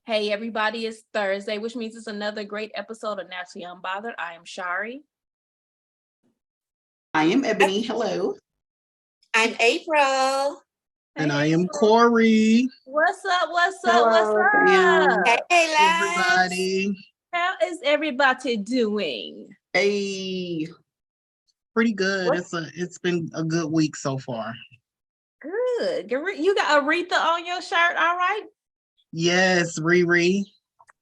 Hey everybody, it's Thursday, which means it's another great episode of Naturally Unbothered. I am Shari. I am Ebony. Hello. I'm April. And I am Corry. What's up? Hello, What's up? Hey, Everybody. How is everybody doing? Hey. Pretty good. It's been a good week so far. Good. You got Aretha on your shirt, all right? Yes, Riri.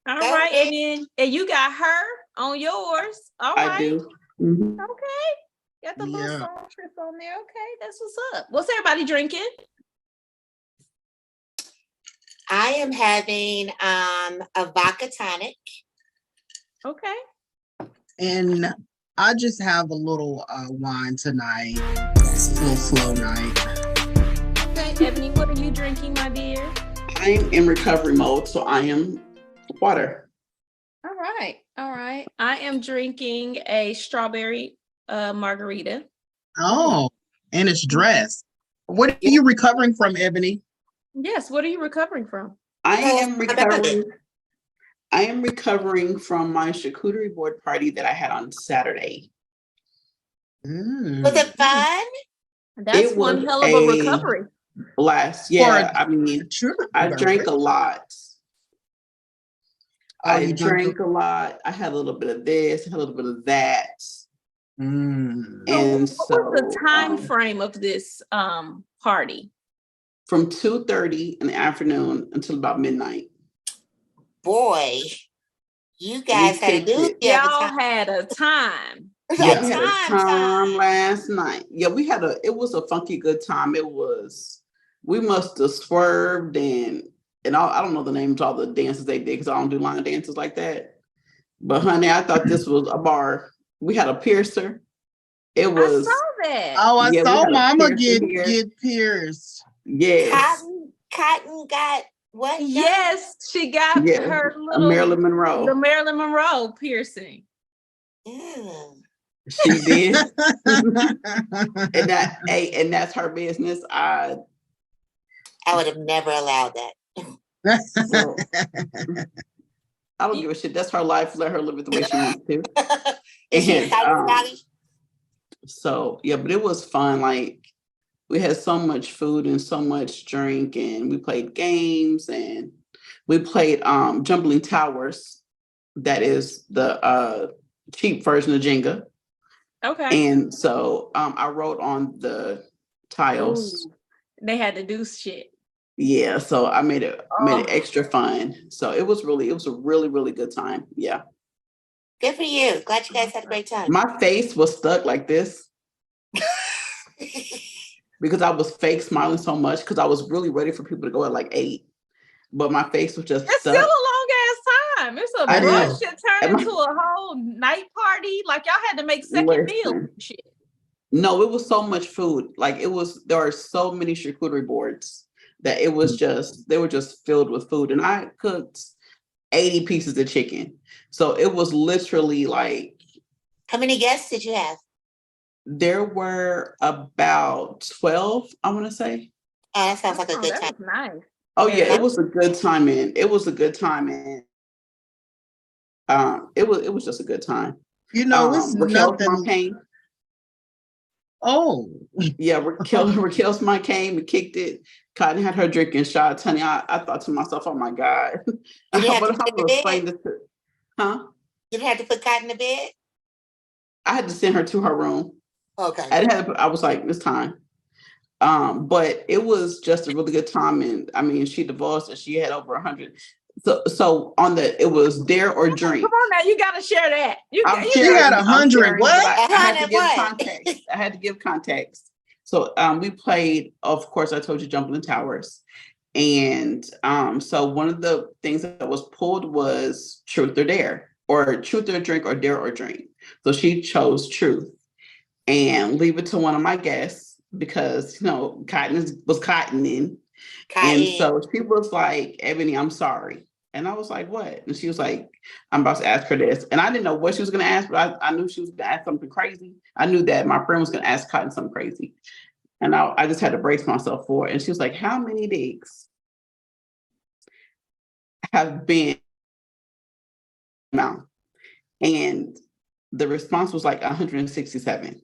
All right, and you got her on yours. All right. I do. Mm-hmm. Okay. Got the little song trip on there. Okay, that's what's up. What's everybody drinking? I am having a vodka tonic. Okay. And I just have a little wine tonight. It's a little slow night. Okay, Ebony, what are you drinking, my dear? I'm in recovery mode, so I am water. All right. I am drinking a strawberry margarita. Oh, and it's dressed. What are you recovering from, Ebony? Yes, what are you recovering from? I am recovering from my charcuterie board party that I had on Saturday. Was it fun? That's one hell of a recovery. Blast. Yeah, I mean, I drank a lot. I drank a lot. I had a little bit of this, I had a little bit of that. And what was the time frame of this party? From 2:30 in the afternoon until about midnight. Boy, you guys had a good day. Y'all had a time. Yeah, we had a time last night. Yeah, it was a funky good time. We must have swerved and I don't know the names of all the dances they did because I don't do line dances like that. But honey, I thought this was a bar. We had a piercer. I saw that. Oh, I saw Mama get pierced. Yes. Cotton got what? Yes, she got her little Marilyn Monroe. The Marilyn Monroe piercing. Ew. She did. and that's her business. I would have never allowed that. Well, I don't give a shit. That's her life. Let her live it the way she wants to. Is she excited about it? So yeah, but it was fun. Like we had so much food and so much drink, and we played games and we played Jumbling Towers. That is the cheap version of Jenga. Okay. And so I wrote on the tiles. Ooh, they had to do shit. Yeah, so I made it extra fun. So it was a really, really good time. Yeah. Good for you. Glad you guys had a great time. My face was stuck like this because I was fake smiling so much because I was really ready for people to go at like 8. But my face was just It's stuck. still a long ass time. It's a brunch that turned into a whole night party. Like y'all had to make second meal shit. No, it was so much food. Like there are so many charcuterie boards that they were just filled with food. And I cooked 80 pieces of chicken. So it was literally like. How many guests did you have? There were about 12, I want to say. Oh, that sounds like a good time. Nice. Oh yeah, it was a good time and it was just a good time. You know, it's nothing. Oh. Yeah, Raquel's mom came and kicked it. Cotton had her drinking shots. Honey, I thought to myself, oh my God. Did you have to put Cotton to bed? I had to send her to her room. Okay. I was like, it's time. But it was just a really good time. And I mean, she divorced and she had over 100. So it was dare or drink. Come on now, you gotta share that. You got 100. What? I had to give context. So we played, of course, I told you Jumbling Towers. And so one of the things that was pulled was truth or dare, or truth or drink, or dare or drink. So she chose truth and leave it to one of my guests because, Cotton was cottoning. And so she was like, Ebony, I'm sorry. And I was like, what? And she was like, I'm about to ask her this. And I didn't know what she was going to ask, but I knew she was going to ask something crazy. I knew that my friend was going to ask Cotton something crazy. And I just had to brace myself for it. And she was like, how many Diques? have been mouth? And the response was like 167.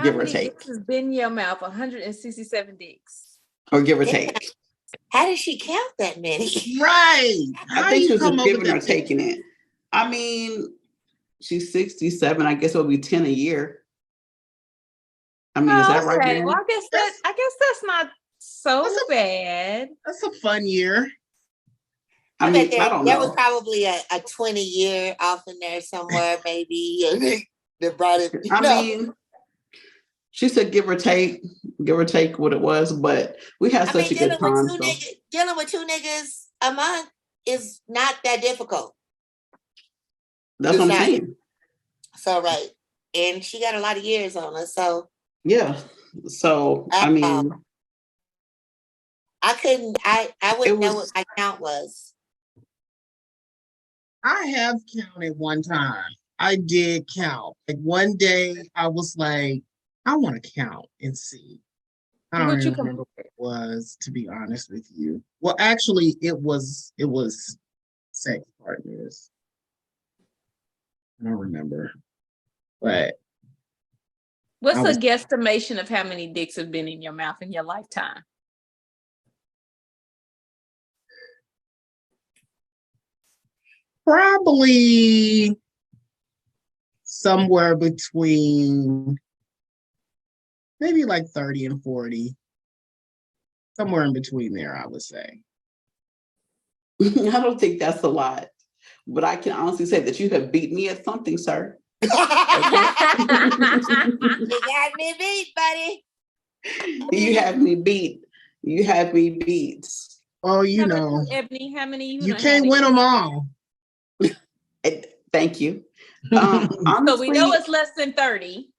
Give or take. Dicks has been in your mouth? 167 dicks. Or give or take. How did she count that many? Right. I think she was just giving or taking it. I mean, she's 67. I guess it'll be 10 a year. I mean, is that right? Okay. Well, I guess that's not so bad. That's a fun year. I mean, I don't know. There was probably a 20-year off in there somewhere, maybe. That brought it. I mean, she said give or take what it was, but we had such a good time. Dealing with 2 niggas a month is not that difficult. That's what I'm saying. So, right. And she got a lot of years on her, so. Yeah. So, I mean. I wouldn't know what my count was. I have counted one time. I did count. Like one day I was like, I want to count and see. I don't even remember what it was, to be honest with you. Well, actually, it was sex partners. I don't remember. But what's a guesstimation of how many dicks have been in your mouth in your lifetime? Probably somewhere between maybe like 30 and 40. Somewhere in between there, I would say. I don't think that's a lot, but I can honestly say that you have beat me at something, sir. You got me beat, buddy. You have me beat. You have me beat. Oh, you know. Ebony, how many you can't win them all. Thank you. Honestly, so we know it's less than 30.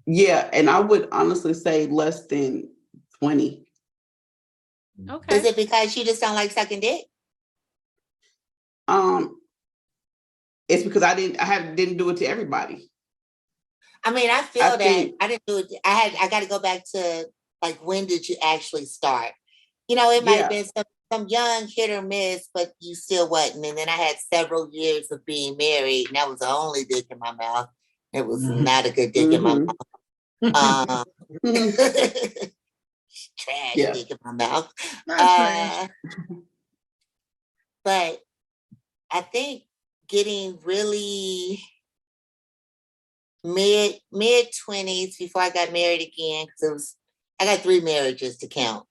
Yeah, and I would honestly say less than 20. Okay. Is it because you just don't like sucking dick? It's because I didn't do it to everybody. I mean, I didn't do it. I got to go back to like, when did you actually start? You know, it might have been some young hit or miss, but you still wasn't. And then I had several years of being married, and that was the only dick in my mouth. It was not a good dick in my mouth. Trash dick in my mouth. But I think getting really mid 20s before I got married again, because I got 3 marriages to count.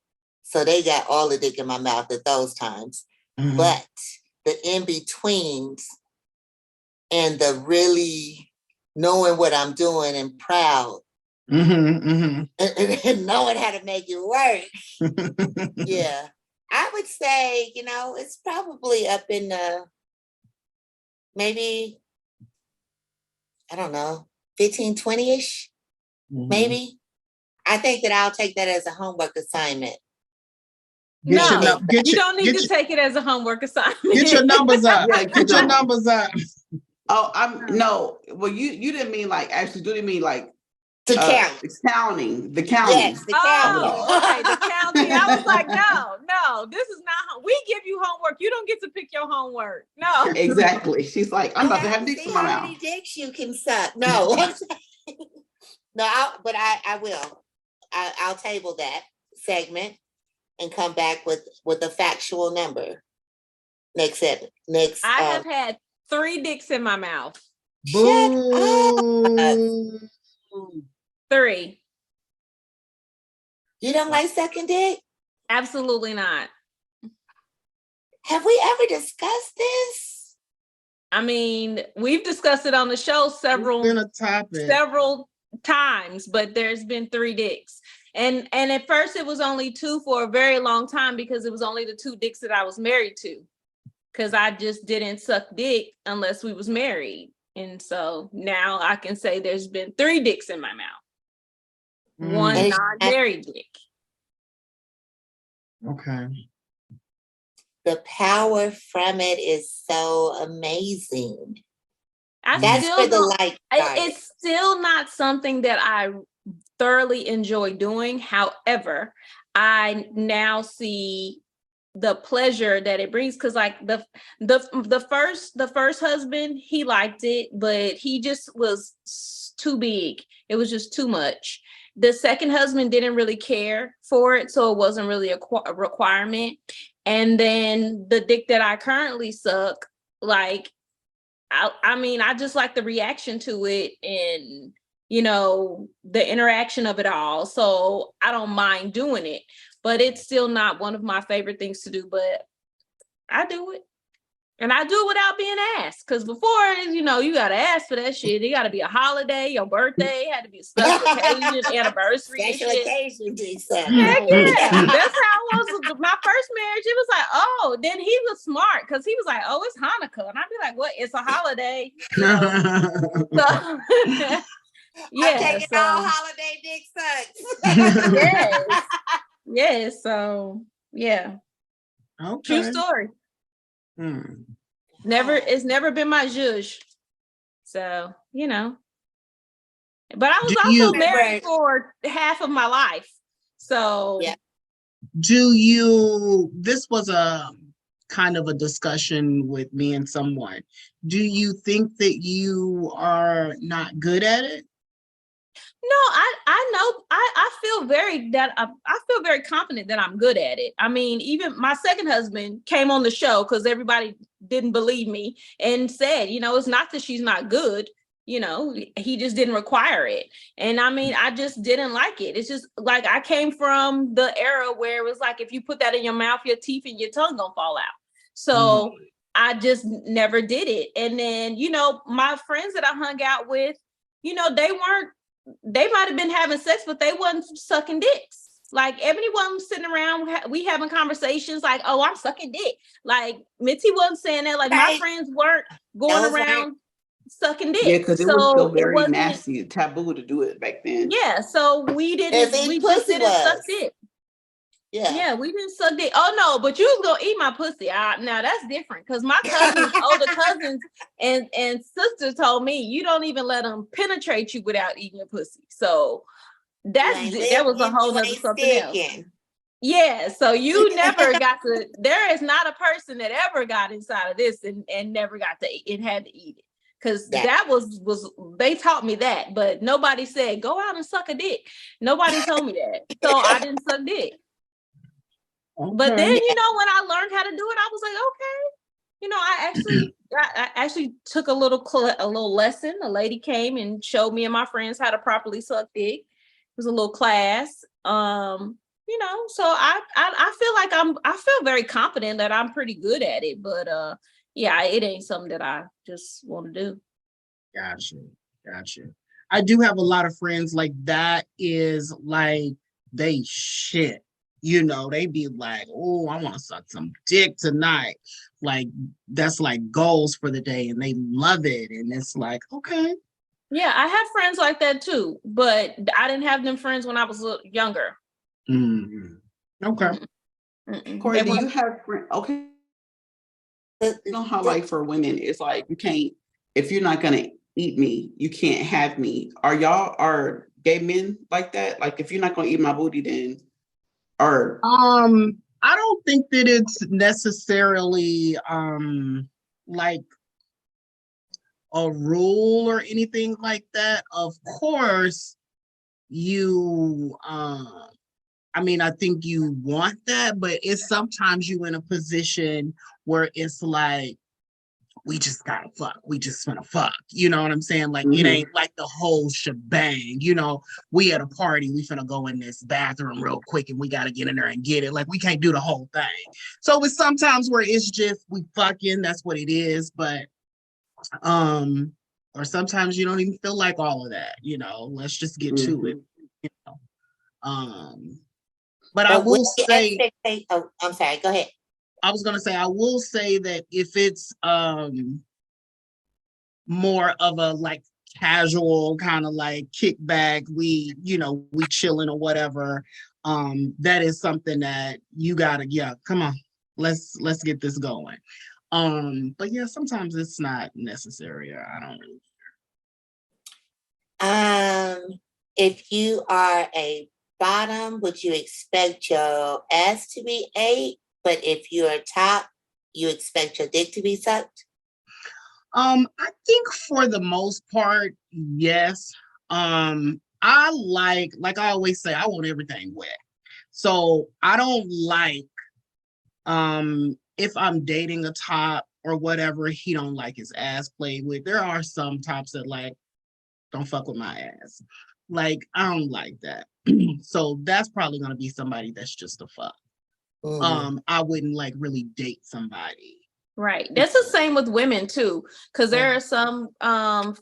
So they got all the dick in my mouth at those times. Mm-hmm. But the in-betweens and the really knowing what I'm doing and proud and knowing how to make it work. Yeah. I would say, you know, it's probably up in the maybe, I don't know, 15, 20-ish, maybe. I think that I'll take that as a homework assignment. You don't need to take it as a homework assignment. Get your numbers up. Get your numbers up. Oh, no. Well, you didn't mean like actually. You didn't mean like to count. The counting. Yes, the counting. Okay, the counting. I was like, no, this is not. We give you homework. You don't get to pick your homework. No. Exactly. She's like, I'm about to have dicks in my mouth. How many dicks you can suck? No. No, I will. I'll table that segment and come back with a factual number. Next. I have had 3 dicks in my mouth. Boo. 3. You don't like sucking dick? Absolutely not. Have we ever discussed this? I mean, we've discussed it on the show several times, but there's been 3 dicks. And at first it was only 2 for a very long time because it was only the 2 dicks that I was married to. Because I just didn't suck dick unless we was married. And so now I can say there's been 3 dicks in my mouth. 1 non-married dick. Okay. The power from it is so amazing. It's still not something that I thoroughly enjoy doing. However, I now see the pleasure that it brings. Cause like the first husband, he liked it, but he just was too big. It was just too much. The second husband didn't really care for it, so it wasn't really a requirement. And then the dick that I currently suck, like, I mean, I just like the reaction to it and, you know, the interaction of it all. So I don't mind doing it, but it's still not one of my favorite things to do, but I do it. And I do it without being asked. Because before, you know, you got to ask for that shit. It got to be a holiday, your birthday, had to be a special occasion, anniversary. Special occasion, Heck yeah. That's how it was. My first marriage, it was like, oh, then he was smart because he was like, oh, it's Hanukkah. And I'd be like, what? It's a holiday. So yeah. I'm taking all holiday dick sucks. Yes. Yes. So yeah. Okay. True story. It's never been my zhuzh. So, you know. But I was also married for half of my life. So yeah. This was a kind of a discussion with me and someone. Do you think that you are not good at it? No, I know I feel I feel very confident that I'm good at it. I mean, even my second husband came on the show because everybody didn't believe me and said, you know, it's not that she's not good, you know, he just didn't require it. And I mean, I just didn't like it. It's just like I came from the era where it was like if you put that in your mouth, your teeth and your tongue gonna fall out. So I just never did it. And then, you know, my friends that I hung out with, you know, they might have been having sex, but they wasn't sucking dicks. Like Ebony wasn't sitting around, we having conversations like, oh, I'm sucking dick. Like Mitzi wasn't saying that. Like my friends weren't going around sucking dick. Yeah, because it was still very nasty, taboo to do it back then. Yeah, so we just didn't suck dick. Yeah, we didn't suck dick. Oh no, but you was gonna eat my pussy. Now that's different because my cousins, older cousins and sisters told me you don't even let them penetrate you without eating your pussy. So that was a whole other something else. Yeah, so you never got to. There is not a person that ever got inside of this and never got to. It had to eat it because that was they taught me that, but nobody said go out and suck a dick. Nobody told me that, so I didn't suck dick. Okay. But then, you know, when I learned how to do it, I was like, okay, you know, I actually took a little lesson. A lady came and showed me and my friends how to properly suck dick. It was a little class. You know, so I feel like I feel very confident that I'm pretty good at it, but yeah, it ain't something that I just want to do. Gotcha. I do have a lot of friends like that is like they shit. You know, they be like, oh, I want to suck some dick tonight. Like, that's like goals for the day, and they love it. And it's like, okay. Yeah, I have friends like that too, but I didn't have them friends when I was younger. Okay. Corey, do you have friends? Okay. You know how, like, for women, it's like, you can't, if you're not going to eat me, you can't have me. Are gay men like that? Like, if you're not going to eat my booty, then. Or I don't think that it's necessarily like a rule or anything like that. Of course, you I mean, I think you want that, but it's sometimes you in a position where it's like, we just gotta fuck. We just wanna fuck. You know what I'm saying? Like, it ain't like the whole shebang. You know, we at a party, we finna go in this bathroom real quick and we gotta get in there and get it. Like, we can't do the whole thing. So it's sometimes where it's just, we fucking, that's what it is. But, or sometimes you don't even feel like all of that, you know, let's just get to it. You know? But I will say, oh, I'm sorry, go ahead. I was going to say, I will say that if it's more of a like casual kind of like kickback, we chilling or whatever, that is something that you gotta, come on, let's get this going. But yeah, sometimes it's not necessary. I don't really. If you are a bottom, would you expect your ass to be ate? But if you're a top, you expect your dick to be sucked? I think for the most part, yes. I like I always say, I want everything wet. So I don't like if I'm dating a top or whatever, he don't like his ass played with. There are some tops that like, don't fuck with my ass. Like, I don't like that. So that's probably gonna be somebody that's just a fuck. I wouldn't like really date somebody. Right. That's the same with women too. Cause there are some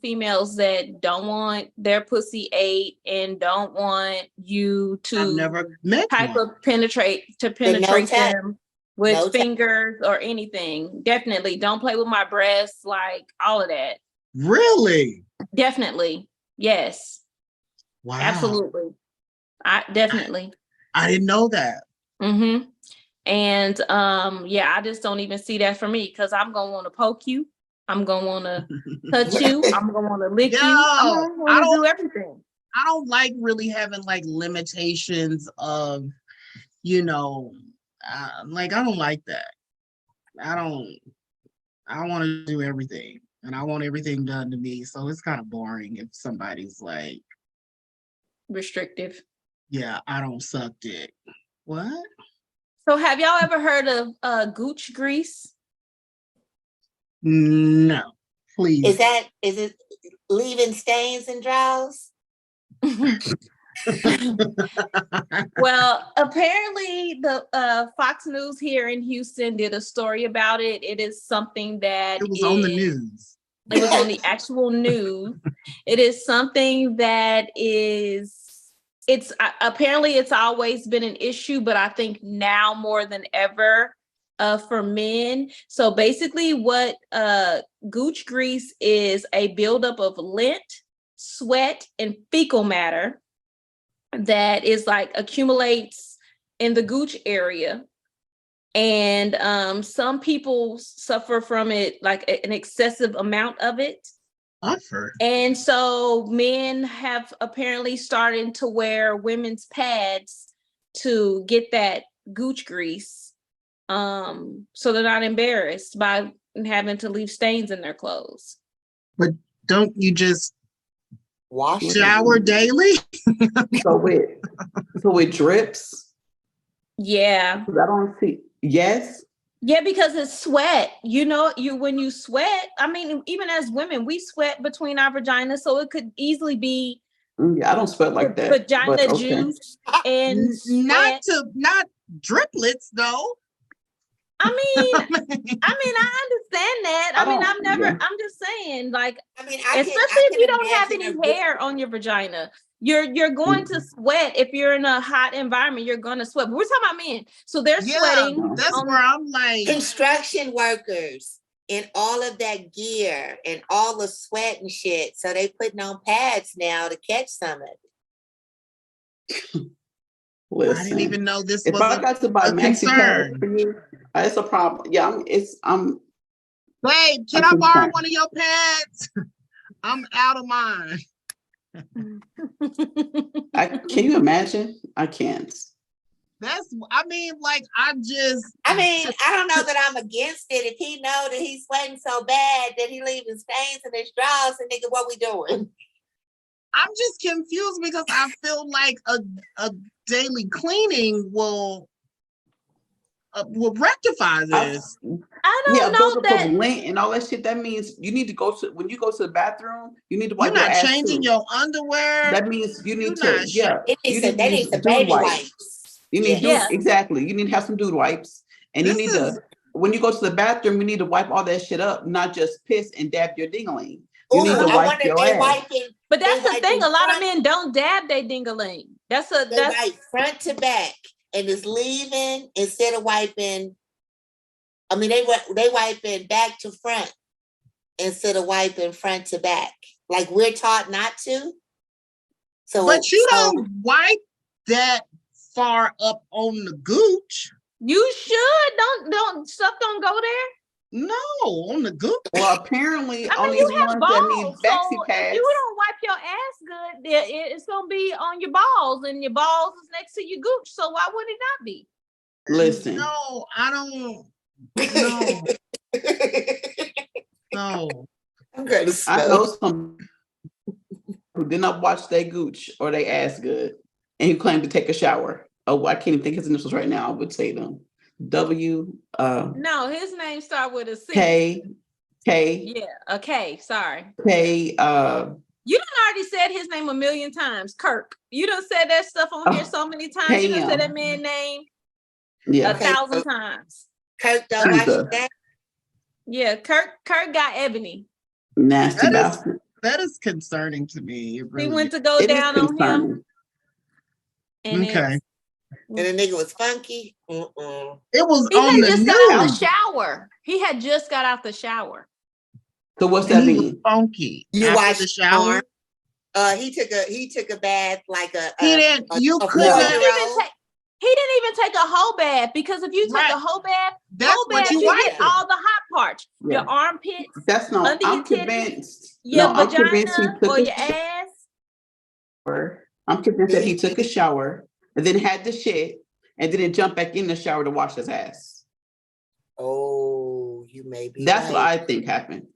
females that don't want their pussy ate and don't want you I've to never met type one. of penetrate them with fingers or anything. Definitely don't play with my breasts, like all of that. Really? Definitely. Yes. Wow. Absolutely. I definitely. I didn't know that. Mm-hmm. And yeah, I just don't even see that for me because I'm gonna want to poke you, I'm gonna want to touch you, I'm gonna want to lick you, I'm gonna want to do everything. I don't like really having like limitations of, you know, like I don't like that. I want to do everything and I want everything done to me. So it's kind of boring if somebody's like restrictive. Yeah, I don't suck dick. What? So have y'all ever heard of gooch grease? No, please. Is it leaving stains and draws? Well, apparently the Fox News here in Houston did a story about it. It is something that it was on the news. It was on the actual news. It is something that it's apparently it's always been an issue, but I think now more than ever for men. So basically what gooch grease is a buildup of lint, sweat, and fecal matter that is like accumulates in the gooch area. And some people suffer from it, like an excessive amount of it. And so men have apparently started to wear women's pads to get that gooch grease, so they're not embarrassed by having to leave stains in their clothes. But don't you just wash shower daily? So it drips. Yeah. I don't see. Yes. Yeah, because it's sweat. You know, when you sweat, I mean, even as women, we sweat between our vaginas, so it could easily be. Yeah, I don't sweat like that. Vagina juice and not driplets though. I mean, I understand that. I'm just saying, like, especially if you don't have any hair on your vagina. You're going to sweat if you're in a hot environment. You're going to sweat. But we're talking about men, so they're sweating. That's where I'm like construction workers in all of that gear and all the sweat and shit. So they putting on pads now to catch some of it. Listen, I didn't even know this if was I got to buy maxi pads concern. for you, it's a problem. Yeah, Babe, can I borrow one of your pads? I'm out of mine. Can you imagine? I can't. I don't know that I'm against it. If he know that he's sweating so bad that he leaving stains in his drawers, and nigga, what we doing? I'm just confused because I feel like a daily cleaning will rectify this. I don't know that lint and all that shit. That means you need to when you go to the bathroom, you need to wipe your ass. You're not changing your underwear. That means you need they need some baby wipes. You need exactly. You need to have some dude wipes, and you need to when you go to the bathroom, you need to wipe all that shit up, not just piss and dab your dingling. You need to wipe your ass. But that's the thing. A lot of men don't dab their dingling. That's wipe front to back, and it's leaving instead of wiping. I mean, they wiping back to front instead of wiping front to back, like we're taught not to. But you don't wipe that far up on the gooch. You should. Don't stuff don't go there. No, on the gooch. Well, apparently, I mean, only you the have ones balls, that need maxi so pads. if you don't wipe your ass good, it's gonna be on your balls, and your balls is next to your gooch. So why would it not be? Listen. No, I don't. No, no. I'm going to I know smoke. some who did not wash their gooch or they ass good, and he claimed to take a shower. Oh, I can't even think his initials right now. I would say them. W No, his name start with a C. K Yeah, a K. Sorry. K You done already said his name a million times, Kirk. You done said that stuff on here so many times. You done said that man's name yeah. 1,000 times. Kirk don't watch Jesus. that. Yeah, Kirk got Ebony. Nasty That is- bastard. That is concerning to me. It He really went to go It is down on him. concerning. And Okay. And the nigga was funky. Mm-mm. It was he on had the just got out the news. shower. He had just got out the shower. So what's And that he was mean? funky. You After watched the shower. He took a bath like a He didn't. You a could He not. didn't even 4-year-old. take. He didn't even take a whole bath because if you take Right. a whole bath, That's what you you watch. get all the hot parts, Yeah. your armpits, That's no. under I'm your titties, convinced. your No, I'm convinced he vagina, took or a your ass. shower. I'm convinced that he took a shower and then had the shit and didn't jump back in the shower to wash his ass. Oh, you may be That's what right. I think happened.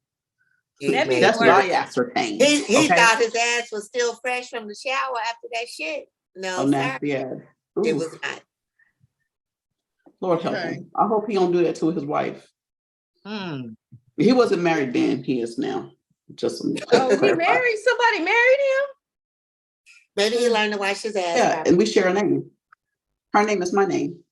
You That'd be may That's the what worst. I ascertained. He okay? thought his ass was still fresh from the shower after that shit. No, Oh, sir. nasty ass. It Ooh, was not. Lord help Okay. him. I hope he don't do that to his wife. Hmm. He wasn't married then. He is now. Just to Oh, he clarify. married somebody. Married him. Maybe he learned to wash his ass. Yeah, properly. and we share a name. Her name is my name.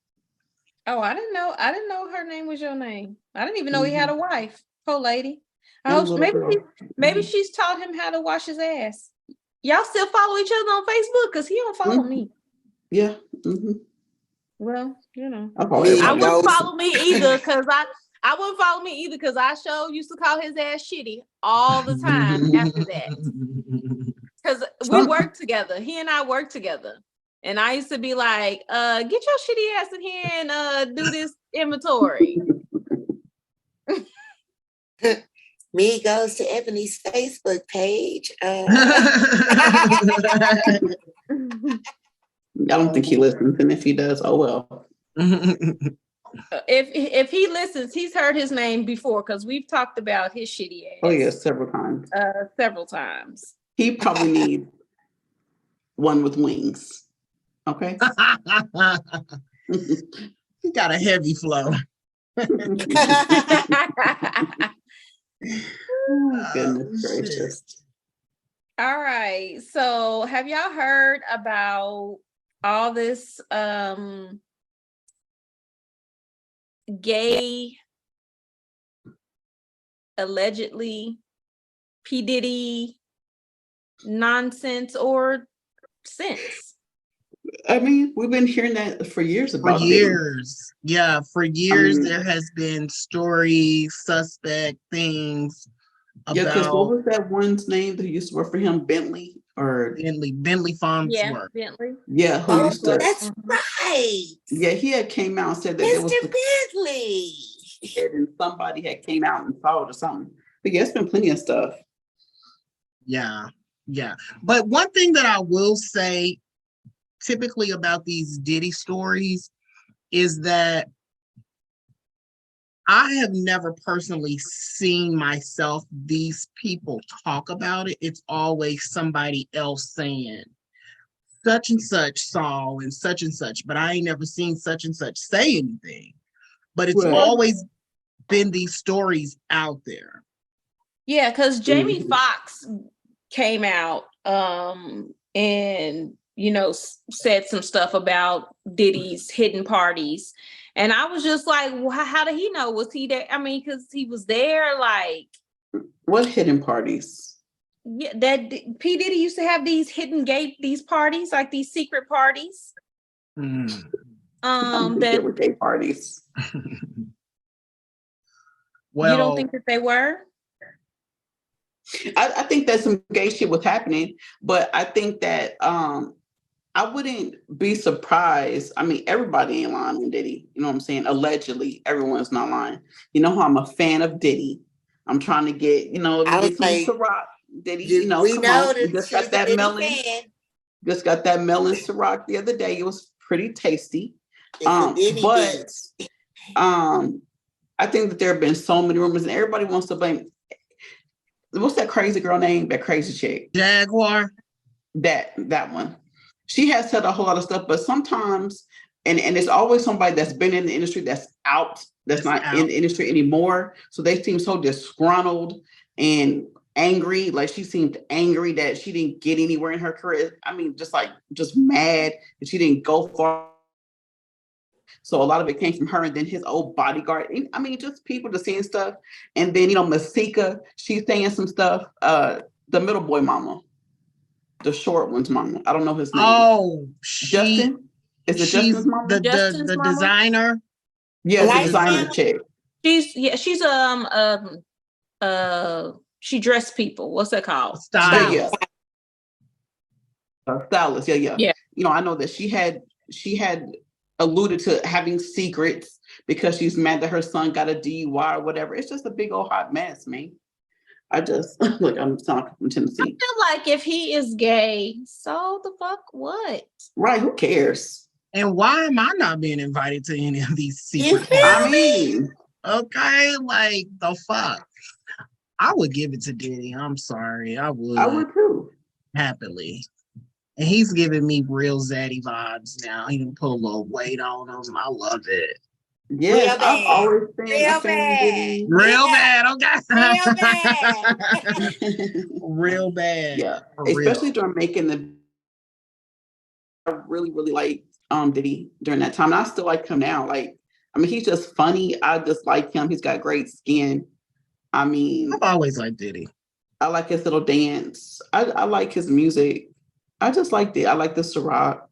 Oh, I didn't know. I didn't know her name was your name. I didn't even know he had a wife. Poor lady. I And a hope little maybe girl. maybe she's taught him how to wash his ass. Y'all still follow each other on Facebook? Because he don't follow Mhm. me. Yeah. Mm-hmm. Well, you know. I follow Me, I everybody. wouldn't Ghost. follow me either because I wouldn't follow me either because I sure used to call his ass shitty all the time after that. Because we worked together. He and I worked together. And I used to be like, get your shitty ass in here and do this inventory. Me goes to Ebony's Facebook page. I don't think he listens, and if he does, oh well. If he listens, he's heard his name before because we've talked about his shitty ass. Oh yeah, several times. Several times. He probably needs one with wings. Okay. He got a heavy flow. Goodness Oh, gracious. All right. So have y'all heard about all this gay allegedly P. Diddy nonsense or since? I mean, we've been hearing that for years For about Diddy. years. Yeah, for years mean- there has been stories, suspect things Yeah, because what about was that one's name that used to work for him? Bentley or Bentley Farnsworth. Bentley. yeah, who Oh, used to that's right. yeah, he had came out and said that there was Mr. Bentley. and somebody had came out and saw it or something. But yeah, it's been plenty of stuff. Yeah, yeah. But one thing that I will say typically about these Diddy stories is that I have never personally seen myself, these people talk about it. It's always somebody else saying, such and such saw and such, but I ain't never seen such and such say anything. But it's Right. always been these stories out there. Yeah, because Jamie Mhm. Foxx came out and said some stuff about Diddy's hidden parties. And I was just like, well, how did he know? Was he there? I mean, because he was there, like, What hidden parties? yeah, that P. Diddy used to have these these parties, like these secret parties. I don't think they were gay parties. Well, You don't think that they were? I think that some gay shit was happening, but I think that I wouldn't be surprised. I mean, everybody ain't lying on Diddy. You know what I'm saying? Allegedly, everyone's not lying. You know how I'm a fan of Diddy. I'm trying to get, I was get some like, Ciroc. Diddy, we come know on. We that just she's got a that Diddy melon. fan. Just got that melon Ciroc the other day. It was pretty tasty. It's a Diddy But beat. I think that there have been so many rumors, and everybody wants to blame. What's that crazy girl name? That crazy chick. Jaguar. That one. She has said a whole lot of stuff, but sometimes, and it's always somebody that's been in the industry that's out, that's not out. in the industry anymore. So they seem so disgruntled and angry. Like she seemed angry that she didn't get anywhere in her career. I mean, just mad that she didn't go far. So a lot of it came from her and then his old bodyguard. I mean, just people just saying stuff. And then, Masika, she's saying some stuff. The middle boy mama, the short one's mama. I don't know his name. Oh, Justin? Is it Justin's mama? Justin's the mama? designer? Yeah, the designer Light-skinned? chick. She dressed people. What's that called? Stylist. Stylist. Yeah. Yeah. I know that she had alluded to having secrets because she's mad that her son got a DUI or whatever. It's just a big old hot mess, man. I just look, I'm talking from Tennessee. I feel like if he is gay, so the fuck what? Right, who cares? And why am I not being invited to any of these secret feel I parties? mean, Okay, like the fuck. I would give it to Diddy. I'm sorry. I would too. happily. And he's giving me real zaddy vibes now. He can put a little weight on him. I love it. Yes, Real I've bad. always been Real a fan of Diddy. Real Yeah. bad, okay? Real bad. Real bad. Yeah, For real. especially during making I really, really like Diddy during that time. And I still like him now. Like, I mean, he's just funny. I just like him. He's got great skin. I mean, I've always liked Diddy. I like his little dance. I like his music. I just like it. I like the Ciroc.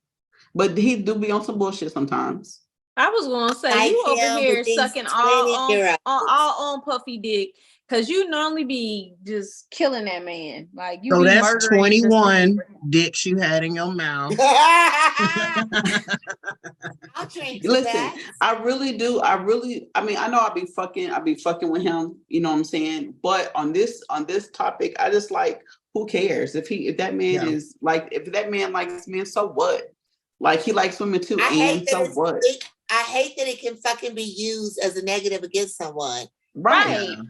But he do be on some bullshit sometimes. I was gonna say Like you over him here with these sucking all 20-year-olds. on Puffy dick because you normally be just killing that man. Like you So be that's murdering just 21 for him. dicks you had in your mouth. I'll drink to Listen, that. I really do. I mean, I know I'll be fucking with him, you know what I'm saying? But on this topic, I just like, who cares? If that man is like, if that man likes men, so what? Like he likes women too, and so what? I hate that it can fucking be used as a negative against someone. Right. Yeah.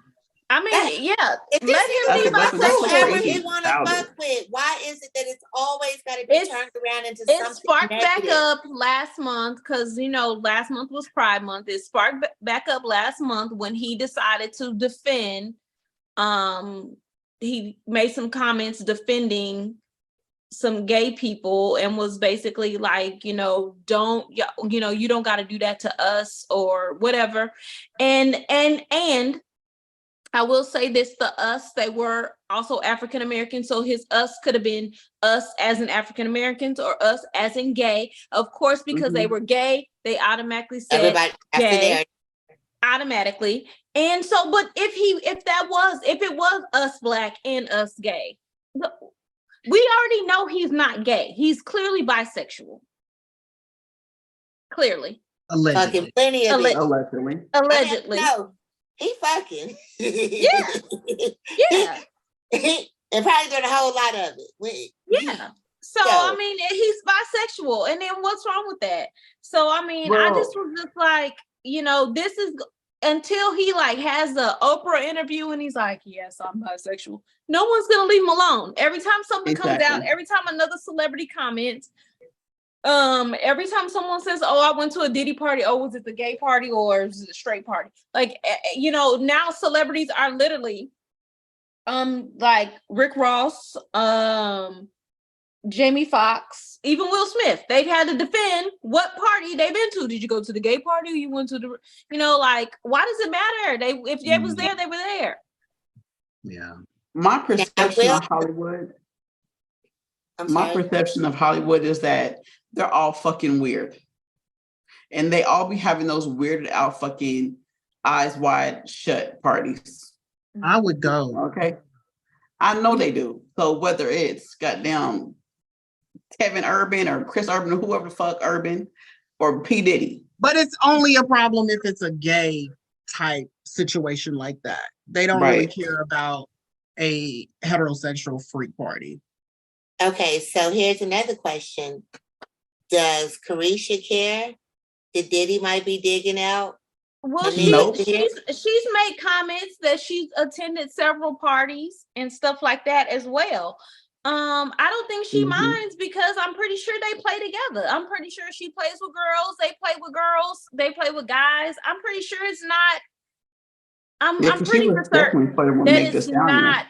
I mean, yeah. If Let him be that's whoever crazy he want to about fuck it. with, why is it that it's always got to be turned around into It something sparked back negative? up last month because last month was Pride Month. It sparked back up last month when he decided to defend. He made some comments defending some gay people and was basically like, you don't got to do that to us or whatever. And I will say this, the us, they were also African American. So his us could have been us as in African Americans or us as in gay. Of course, because they were gay, they automatically said Everybody gay automatically. And so, but if it was us black and us gay, we already know he's not gay. He's clearly bisexual. Clearly. Allegedly. fucking plenty of it. Allegedly. No, he fucking. Yeah. Yeah. And probably doing a whole lot of it. Yeah. So, I mean, he's bisexual. And then what's wrong with that? So, I mean, I just was just like, this is until he like has the Oprah interview and he's like, yes, I'm bisexual. No one's going to leave him alone. Every time something comes out, every time another celebrity comments, every time someone says, oh, I went to a Diddy party, oh, was it the gay party or was it a straight party? Like, now celebrities are literally like Rick Ross, Jamie Foxx, even Will Smith, they've had to defend what party they've been to. Did you go to the gay party or you went to the, like, why does it matter? If they was there, they were there. Yeah. My perception of Hollywood, perception of Hollywood is that they're all fucking weird. And they all be having those weirded out fucking eyes wide shut parties. I would go. Okay. I know they do. So whether it's goddamn Kevin Urban or Chris Urban or whoever the fuck Urban or P. Diddy. But it's only a problem if it's a gay type situation like that. They don't really care about a heterosexual freak party. Okay, so here's another question. Does Carisha care? Diddy might be digging out? Well, I mean, Nope. she's made comments that she's attended several parties and stuff like that as well. I don't think she minds because I'm pretty sure they play together. I'm pretty sure she plays with girls, they play with girls, they play with guys. I'm pretty sure it's not. I'm pretty certain that it's not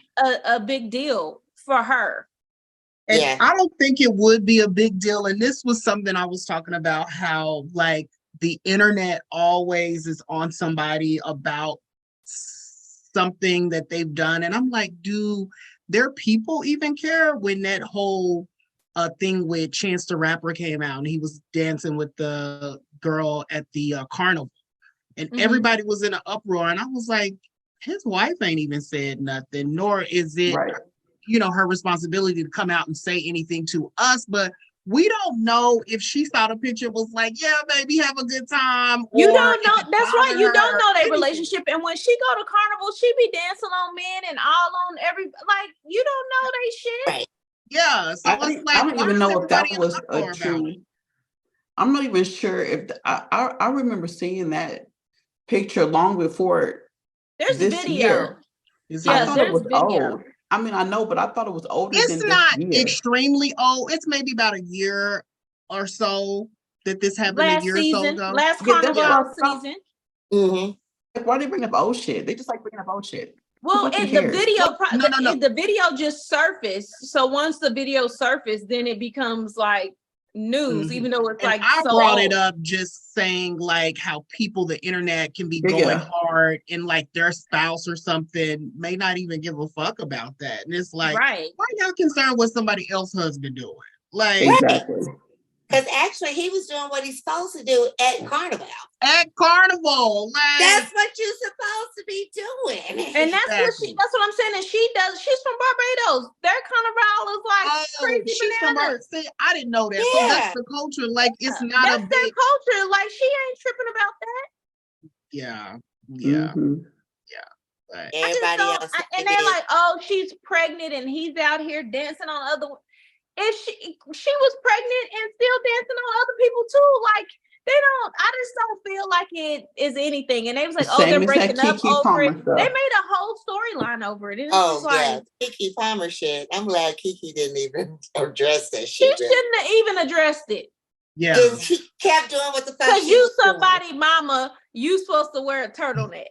a big deal for her. And Yeah. I don't think it would be a big deal. And this was something I was talking about, how like the internet always is on somebody about something that they've done. And I'm like, do their people even care? When that whole thing with Chance the Rapper came out and he was dancing with the girl at the carnival, and everybody was in an uproar. And I was like, his wife ain't even said nothing, nor is it, you know, her responsibility to come out and say anything to us. But we don't know if she saw the picture, was like, yeah, baby, have a good time. You or don't know. if it That's right. bothered You her don't know or their anything. relationship. And when she go to carnival, she be dancing on men and all on every, like, you don't know they shit. Right. Yeah. So it's like, I don't why even is know if that everybody in was an a uproar about true. it? I'm not even sure if I remember seeing that picture long before There's this video. year. I Yes, thought it there's was video. old. I mean, I know, but I thought it was older It's than not this year. extremely old. It's maybe about a year or so that this happened, a Last year or so season, ago. last Yeah, that's carnival what I thought. season. Like, why do they bring up old shit? They just like bringing up old shit. Well, fucking the cares? video, No. the video just surfaced. So once the video surfaced, then it becomes like news, even though it's And like I so brought old. it up just saying like how people, the internet can be Yeah, going yeah. hard, and like their spouse or something may not even give a fuck about that. And it's like, Right. why y'all concerned what somebody else's husband doing? Like, Exactly. Because actually, he was doing what he's supposed to do at Carnival. at Carnival, like, That's what you're supposed to be doing. And that's Exactly. that's what I'm saying. And she does, she's from Barbados. Their carnival is like oh, crazy she's from bananas. See, I didn't know that. So Yeah. that's the culture. Like, it's not That's a their big, culture. Like she ain't tripping about that. yeah. Mhm. But I just Everybody don't. else. And they're like, oh, she's pregnant and he's out here dancing on other. If she was pregnant and still dancing on other people too, like they don't. I just don't feel like it is anything. And they was like, oh, Same they're as that breaking up Keke over Palmer it. stuff. They made a whole storyline over it. And it's Oh, just like, yeah. Keke Palmer shit. I'm glad Keke didn't even address that she shit. shouldn't have even addressed it. yeah. Because she kept doing what the fuck Because she you was doing. somebody mama, you supposed to wear a turtleneck.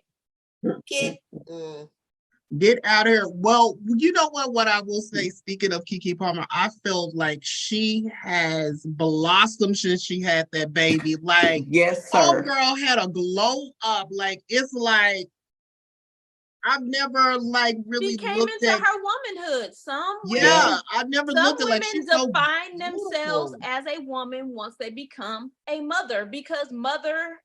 Get out of here. Well, you know what I will say, speaking of Keke Palmer, I felt like she has blossomed since she had that baby. Like, Yes, oh, sir. girl had a glow up. Like, it's like, I've never like really She came looked into at, her womanhood. Some yeah, I've never some looked at like women she's so define themselves beautiful. as a woman once they become a mother, because motherhood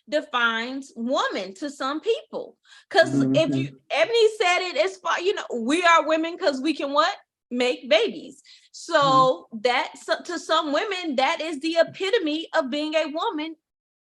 defines woman to some people. Because if you, Ebony said it as far, you know, we are women because we can what? Make babies. So that to some women, that is the epitome of being a woman,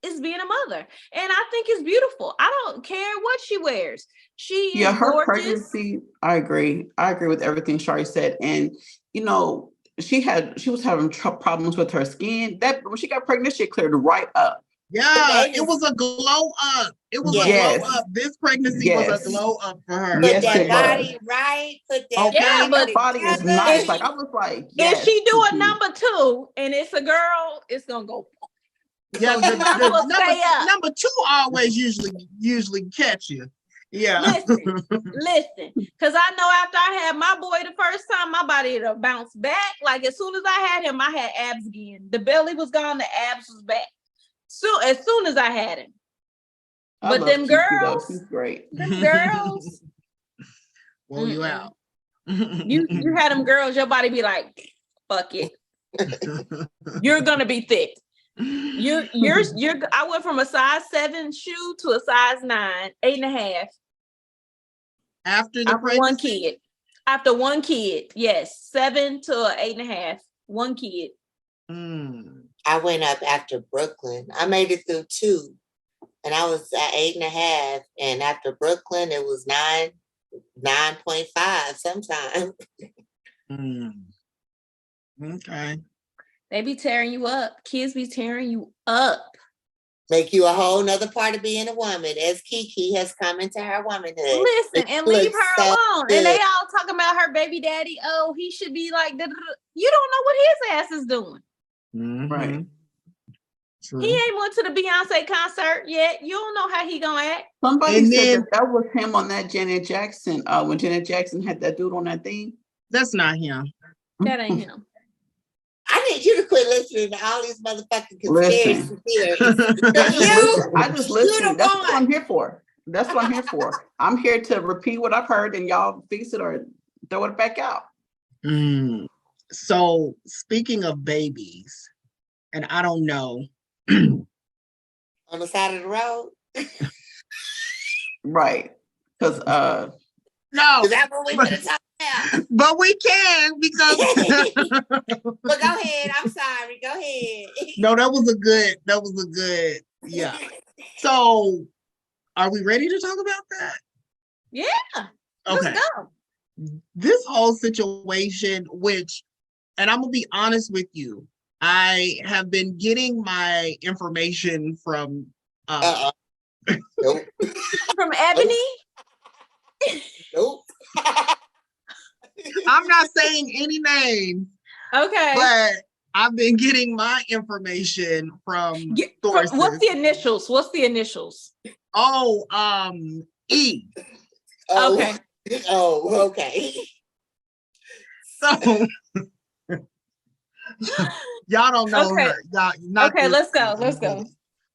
is being a mother. And I think it's beautiful. I don't care what she wears. She is her gorgeous. pregnancy, I agree with everything Shari said. And you know, she was having problems with her skin. That when she got pregnant, she cleared right up. Yeah, it was a glow up. It was a glow up. This pregnancy was a glow up for her. Put Yes, that it body was. right. Put that Yeah, but body is together. nice. Like I was like, yes, if she do a Keke. number 2 and it's a girl, it's gonna go. Yeah, So you might as well stay up. number 2 always usually catch you. Yeah. Listen, because I know after I had my boy the first time, my body would bounce back. Like as soon as I had him, I had abs again. The belly was gone, the abs was back. So as soon as I had him. But them Keke, girls, she's great. them girls. Well, you out. You had them girls, your body be like, fuck it. You're gonna be thick. You're I went from a size 7 shoe to a size 9, 8.5. After one kid. After one kid, yes. 7 to 8.5. One kid. I went up after Brooklyn. I made it through 2. And I was at 8.5. And after Brooklyn, it was 9.5 sometime. Okay. They be tearing you up. Kids be tearing you up. Make you a whole nother part of being a woman, as Kiki has come into her womanhood. Listen, and leave her so alone. good. And they all talking about her baby daddy. Oh, he should be like, da, da, da. You don't know what his ass is doing. Right. True. He ain't went to the Beyonce concert yet. You don't know how he gonna act. Somebody And said then- that was him on that Janet Jackson, when Janet Jackson had that dude on that thing. That's not him. That ain't him. I need you to quit listening to all these motherfucking conspiracy theories. I just You listen. the That's what one. I'm here for. That's what I'm here for. I'm here to repeat what I've heard and y'all fix it or throw it back out. So speaking of babies, and I don't know. On the side of the road. Right. Because No, Is that what we gonna talk about? but we can because But go ahead. I'm sorry. Go ahead. no, that was a good, yeah. So are we ready to talk about that? Yeah. Okay. Let's go. This whole situation, and I'm gonna be honest with you, I have been getting my information from Nope. From Ebony. Nope. I'm not saying any names, Okay. but I've been getting my information from sources. What's the initials? What's the initials? Oh, E. Oh, Okay. Oh, okay. So y'all don't know Okay. her. Y'all not Okay, this- let's go. Let's go.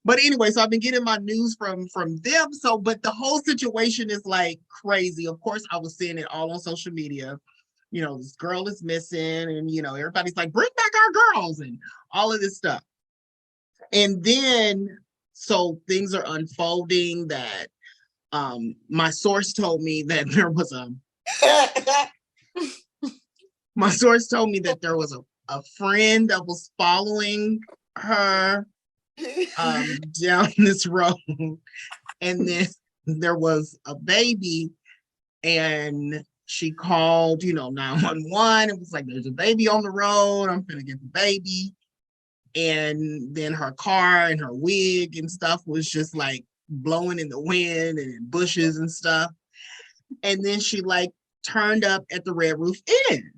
But anyway, so I've been getting my news from them. So, but the whole situation is like crazy. Of course, I was seeing it all on social media. You know, this girl is missing, and you know, everybody's like, bring back our girls and all of this stuff. And then so things are unfolding that my source told me that there was a friend that was following her down this road, and then there was a baby, and she called 911. It was like, there's a baby on the road, I'm gonna get the baby. And then her car and her wig and stuff was just like blowing in the wind and in bushes and stuff. And then she like turned up at the Red Roof Inn,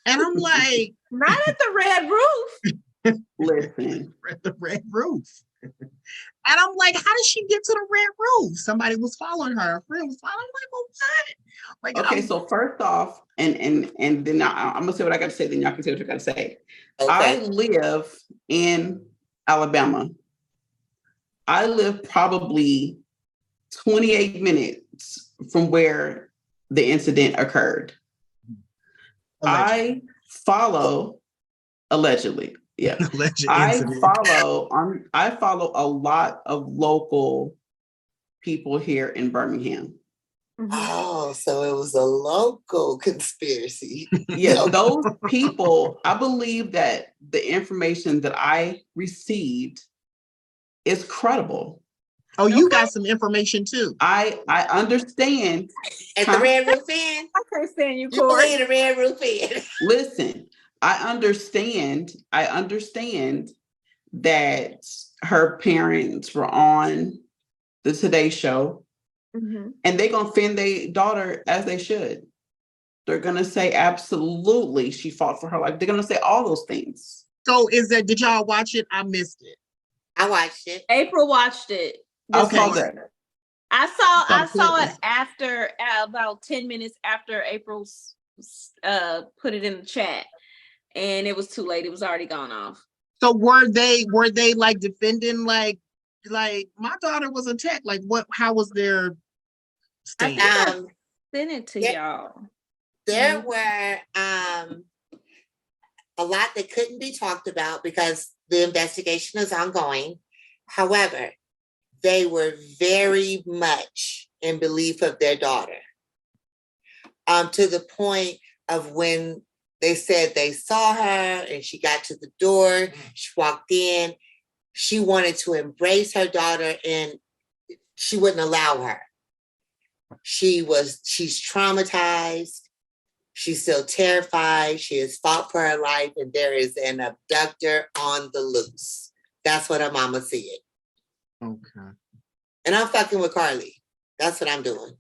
and I'm like, Not at the Red Roof. listen. at the Red Roof. And I'm like, how did she get to the Red Roof? Somebody was following her. A friend was following. I'm like, well, what? Like, Okay, so first off, and then I'm gonna say what I got to say. Then y'all can say what you got to say. Okay. I live in Alabama. I live probably 28 minutes from where the incident occurred. allegedly. I follow allegedly. Yeah. Alleged I incident. follow a lot of local people here in Birmingham. Oh, so it was a local conspiracy. Yeah, those people, I believe that the information that I received is credible. Oh, you got some information too. I understand. At the Red Roof Inn? I can't stand you, You Corey. believe the Red Roof Inn? Listen, I understand that her parents were on the Today Show, Mhm. and they're gonna defend their daughter as they should. They're gonna say absolutely she fought for her life. They're gonna say all those things. So did y'all watch it? I missed it. I watched it. April watched it. I this saw morning. that. I saw Something. it after about 10 minutes after April's put it in the chat, and it was too late. It was already gone off. So were they like defending like my daughter was attacked? Like what? How was their stand? Send it to Yeah. y'all. There were a lot that couldn't be talked about because the investigation is ongoing. However, they were very much in belief of their daughter. To the point of when they said they saw her and she got to the door, she walked in, she wanted to embrace her daughter and she wouldn't allow her. She's traumatized. She's still terrified. She has fought for her life, and there is an abductor on the loose. That's what her mama said. Okay. And I'm fucking with Carlee. That's what I'm doing.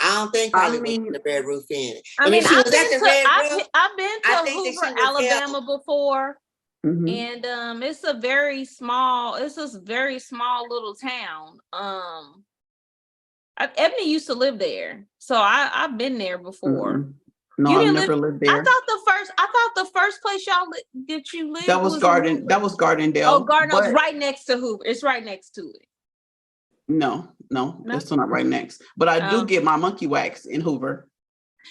I don't think Carlee was in the Red Roof Inn. I mean, she was at the Red Roof. I've been I to think that Hoover, she was Alabama before. Mhm. And it's a very small little town. Ebony used to live there, so I've been there before. Mm-mm. No, You I've didn't never lived there. I thought the first place that you lived That was in Garden. Hoover. That was Gardendale. Oh, Gardendale's but right next to Hoover. It's right next to it. No, No? it's still not right next. But I do get my monkey wax in Hoover,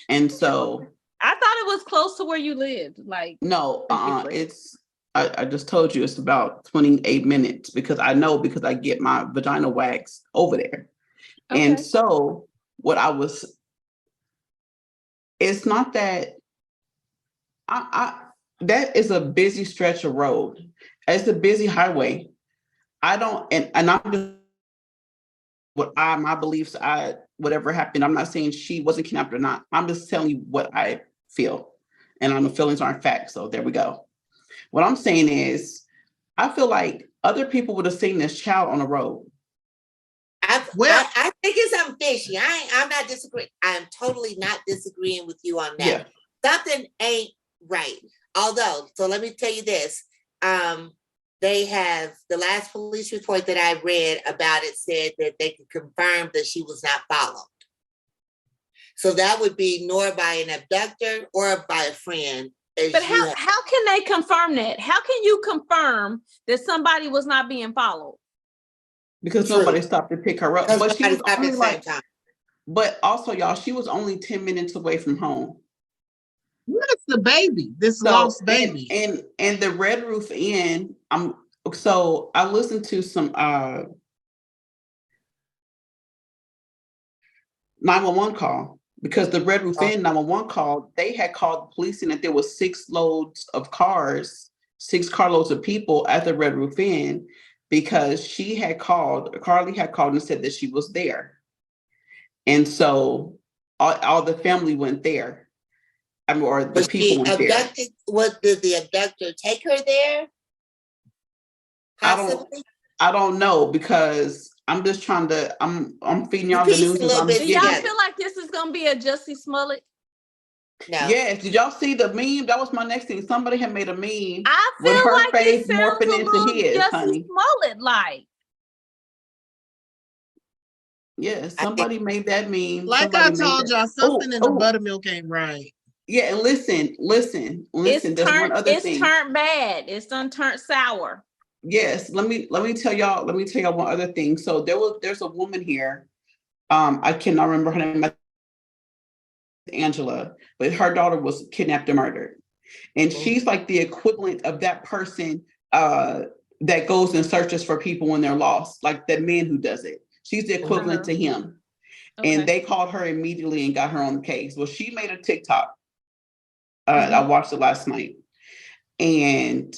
and so I thought it was close to where you lived. Like no, it's. I just told you it's about 28 minutes because I get my vagina wax over there. Okay. And so it's not that that is a busy stretch of road. It's a busy highway. I don't, and I'm just my beliefs, whatever happened. I'm not saying she wasn't kidnapped or not. I'm just telling you what I feel. And my feelings aren't facts. So there we go. What I'm saying is, I feel like other people would have seen this child on the road. I think it's something fishy. I'm not disagreeing. I'm totally not disagreeing with you on that. Yeah. Something ain't right. Although, so let me tell you this. They have the last police report that I read about it said that they could confirm that she was not followed. So that would be nor by an abductor or by a friend. But how can they confirm that? How can you confirm that somebody was not being followed? Because nobody stopped to pick her up. But she was only but also, y'all, she was only 10 minutes away from home. Where's the baby? This lost baby. And the Red Roof Inn, I listened to some 911 call. Because the Red Roof Inn 911 call, they had called the police and that there was 6 carloads of people at the Red Roof Inn because Carlee had called and said that she was there. And so all the family went there. Or the people went there. What did the abductor take her there? Possibly? I don't know because I'm just trying to. I'm feeding y'all the news. Do y'all feel like this is gonna be a Jussie Smollett? No. Yes. Did y'all see the meme? That was my next thing. Somebody had made a meme. I feel with her like face it sounds morphing a into little his, Jussie honey. Smollett like. Yeah, somebody made that meme. Like I told y'all, something in the buttermilk ain't right. Yeah, and listen. There's one other thing. It's turned bad. It's done turned sour. Yes, let me tell y'all one other thing. So there's a woman here. I cannot remember her name, Angela, but her daughter was kidnapped and murdered. And she's like the equivalent of that person that goes and searches for people when they're lost, like that man who does it. She's the equivalent to him. Okay. And they called her immediately and got her on the case. Well, she made a TikTok. I watched it last night. And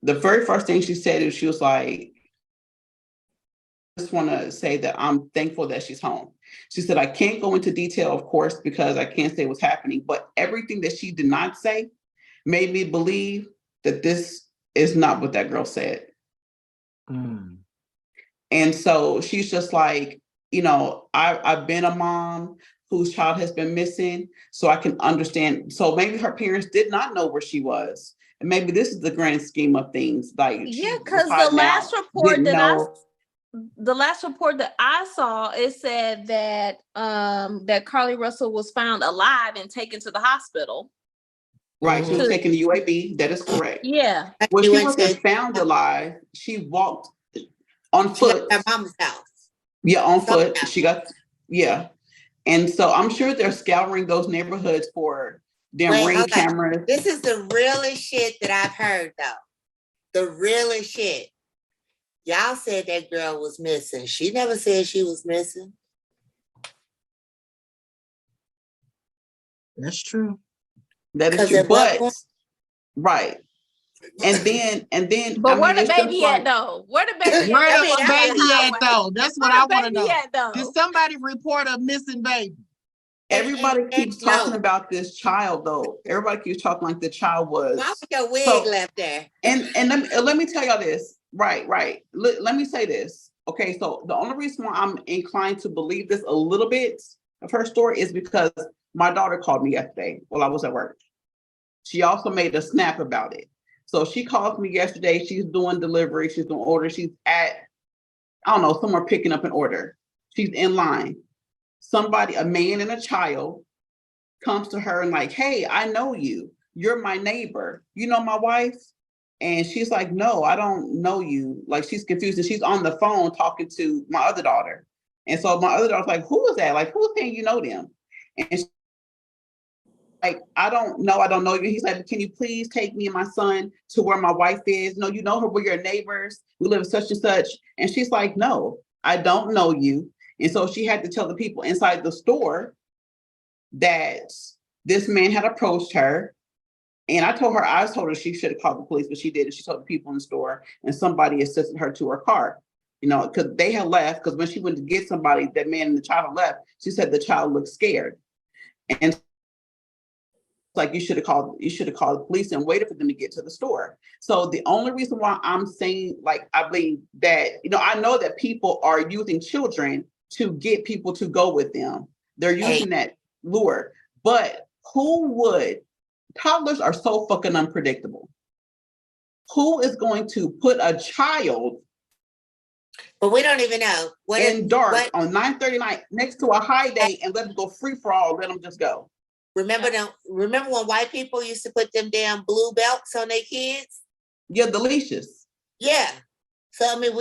the very first thing she said is she was like, I just want to say that I'm thankful that she's home. She said, I can't go into detail, of course, because I can't say what's happening, but everything that she did not say made me believe that this is not what that girl said. And so she's just like, I've been a mom whose child has been missing, so I can understand. So maybe her parents did not know where she was. And maybe this is the grand scheme of things. Like, yeah, because the last report that I saw, it said that that Carlee Russell was found alive and taken to the hospital. Right, she was taken to UAB. That is correct. Yeah. Well, she wasn't found alive. She walked on foot. At mama's house. Yeah, on foot. She got, yeah. And so I'm sure they're scouring those neighborhoods for their ring cameras. This is the realest shit that I've heard, though. The realest shit. Y'all said that girl was missing. She never said she was missing. That's true. That is true. But right. And then but where the baby at though? Where the baby at though? That's what I want to know. Did somebody report a missing baby? Everybody keeps talking no. about this child, though. Everybody keeps talking like the child was. Why was your wig So- left there? And let me tell y'all this. Right. Let me say this. Okay, so the only reason why I'm inclined to believe this a little bit of her story is because my daughter called me yesterday while I was at work. She also made a snap about it. So she called me yesterday. She's doing delivery. She's doing order. She's at, I don't know, somewhere picking up an order. She's in line. Somebody, a man and a child, comes to her and like, hey, I know you. You're my neighbor. You know my wife? And she's like, no, I don't know you. Like, she's confused. And she's on the phone talking to my other daughter. And so my other daughter's like, who is that? Like, who's saying you know them? And she's like, I don't know you. He's like, can you please take me and my son to where my wife is? No, you know her, we're your neighbors. We live such and such. And she's like, no, I don't know you. And so she had to tell the people inside the store that this man had approached her. And I told her she should have called the police, but she didn't. She told the people in the store, and somebody assisted her to her car, because they had left. Because when she went to get somebody, that man and the child left. She said the child looked scared. And like, you should have called the police and waited for them to get to the store. So the only reason why I'm saying, like, I believe that, I know that people are using children to get people to go with them. They're using that lure. But toddlers are so fucking unpredictable. Who is going to put a child But we don't even know on 9:30 night next to a high day and let them go free for all, let them just go? Remember when white people used to put them damn blue belts on their kids? Yeah, the leashes. Yeah. So I mean,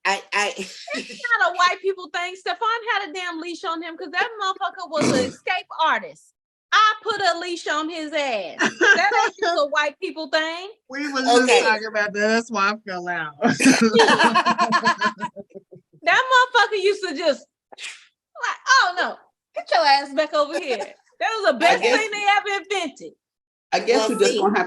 It's not a white people thing. Stefan had a damn leash on him because that motherfucker was an escape artist. I put a leash on his ass. That ain't just a white people thing. We was just talking about that. That's why I fell out. That motherfucker used to just like, oh no, get your ass back over here. That was the best thing they ever invented. I guess we're just gonna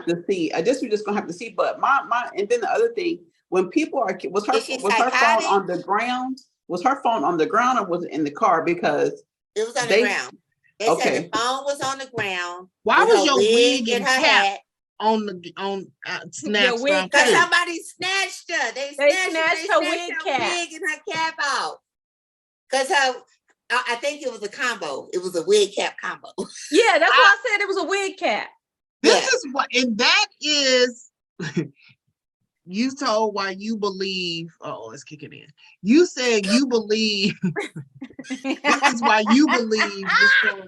have to see. But my and then the other thing, when people was her phone on the ground? Was her phone on the ground or was it in the car? Because it was on the ground. They said the phone was on the ground. Why was your wig in and her cap hat snatched? Because somebody snatched her. They snatched her wig and her cap out. Because I think it was a combo. It was a wig cap combo. Yeah, that's why I said it was a wig cap. This is what, and that is. You told why you believe. Oh, it's kicking in. You said you believe. This is why you believe this story.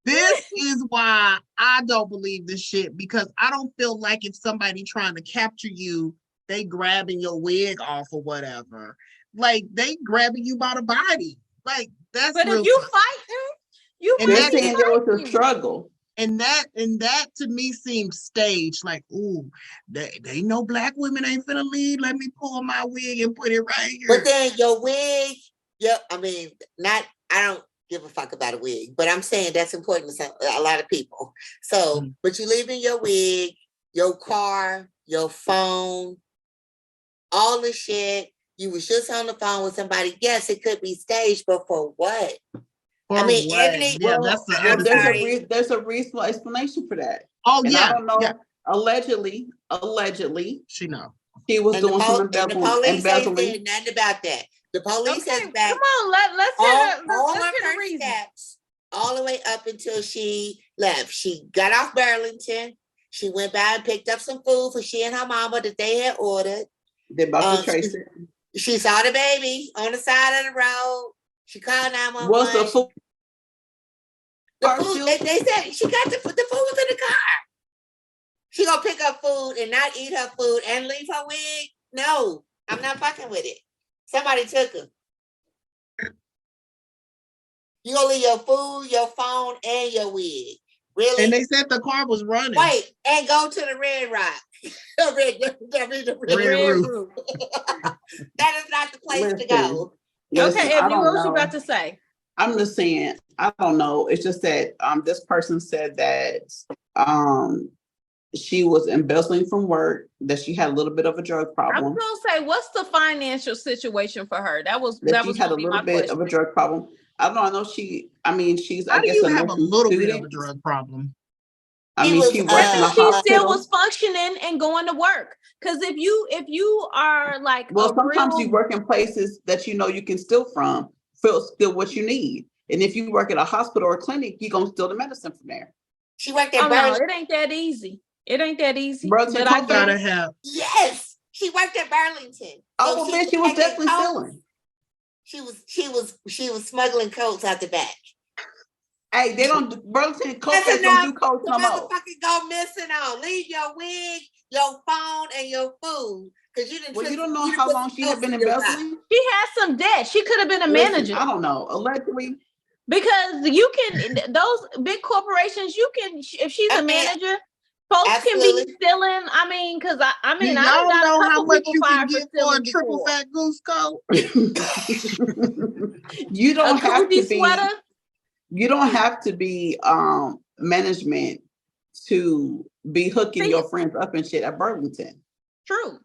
This is why I don't believe this shit, because I don't feel like if somebody trying to capture you, they grabbing your wig off or whatever. Like, they grabbing you by the body. Like, that's. But if you fighting, they're saying there was a struggle. And that to me seems staged. Like, ooh, they know black women ain't finna leave. Let me pull my wig and put it right here. But then your wig, I don't give a fuck about a wig, but I'm saying that's important to a lot of people. So, but you leaving your wig, your car, your phone, all the shit. You was just on the phone with somebody. Yes, it could be staged, but for what? There's a reasonable explanation for that. Oh, and yeah. I don't know. Yeah. Allegedly, she was doing some embezzling. The police ain't saying nothing about that. The police has back. Come on, let's hear her steps all the way up until she left. She got off Burlington. She went by and picked up some food for she and her mama that they had ordered. They're about to trace it. She saw the baby on the side of the road. She called 911. What's the food? They said she got the food was in the car. She gonna pick up food and not eat her food and leave her wig? No, I'm not fucking with it. Somebody took her. You gonna leave your food, your phone, and your wig. Really? And they said the car was running. Wait, and go to the Red Rock. Red Roof. That is not the place to go. Okay, Ebony, what was you about to say? I'm just saying, I don't know. It's just that this person said that she was embezzling from work, that she had a little bit of a drug problem. I'm gonna say, what's the financial situation for her? That was she had a little bit of a drug problem. I don't know. I know she. I mean, she's. How I do guess you a have a nursing little bit of a student. drug problem? I She mean, was, she works in a She still hospital. was functioning and going to work. Because if you are like Well, a sometimes real you work in places that you know you can steal from, steal what you need. And if you work at a hospital or clinic, you're gonna steal the medicine from there. She worked at oh no, Burlington. it ain't that easy. It ain't that easy. Burlington But I Coat get Gotta it. have. Yes, she worked at Burlington. Oh, well, then she was packing definitely coats. stealing. She was smuggling coats out the back. Hey, they don't. Burlington Coat That's Factory don't do enough. coats The no more. motherfucker go missing on. Leave your wig, your phone, and your food. Because you didn't. Well, you don't know how long she had been embezzling. She has some debt. She could have been a Listen, manager. I don't know. Allegedly, Because you can, those big corporations, you can, if she's a Okay. manager, folks Absolutely. can be stealing. I mean, because I Do mean, I y'all done got a know how couple much people you can fired for get for a stealing triple before. fat goose coat? you A don't have Coogee to be. sweater. You don't have to be management to be hooking See? your friends up and shit at Burlington. True.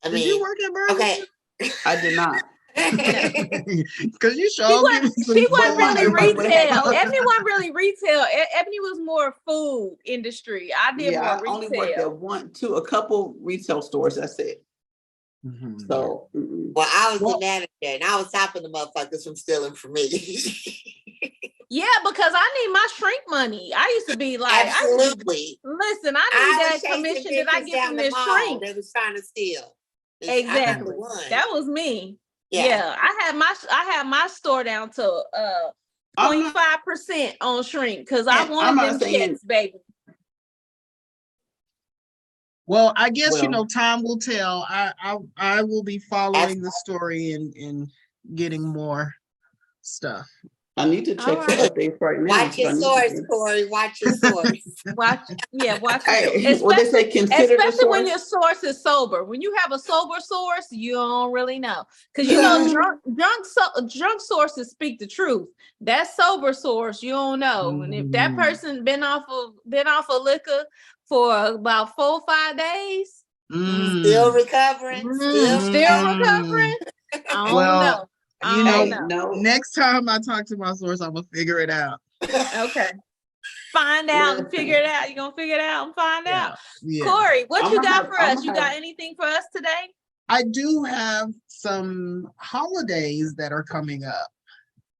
I Did you mean, work at Burlington? okay. I did not. Because you She sure wasn't, give me some she wasn't really Everybody would have- retail. Ebony wasn't really retail. Ebony was more food industry. I did Yeah, more I only worked retail. at a couple retail stores. That's it. Mhm. So Well, I was Well- the manager, and I was stopping the motherfuckers from stealing from me. Yeah, because I need my shrink money. I used to be like, Absolutely. listen, I I need was that chasing commission that I bitches get down from the this mall shrink. that was trying to steal. Exactly. I'm the one. That was me. Yeah. I had my store down to I'm not, 0.5% on shrink because I I'm wanted not them saying- checks, baby. Well, I guess Well- time will tell. I will be following the story and getting more stuff. I need to check All for right. updates right now. Watch your but I need source, to- Corey. Watch your source. Watch Hey, it. what they say, consider the Especially when source. your source is sober. When you have a sober source, you don't really know. Because you know, drunk sources speak the truth. That sober source, you don't know. And if that person been off of liquor for about 4 or 5 days, Still recovering. still recovering, I don't Well, know. I you don't know, know. next time I talk to my source, I'm gonna figure it out. Okay. Find out and figure it out. You're gonna figure it out and find out. Yeah. Corey, what you I'ma got have- for us? I'ma You have- got anything for us today? I do have some holidays that are coming up.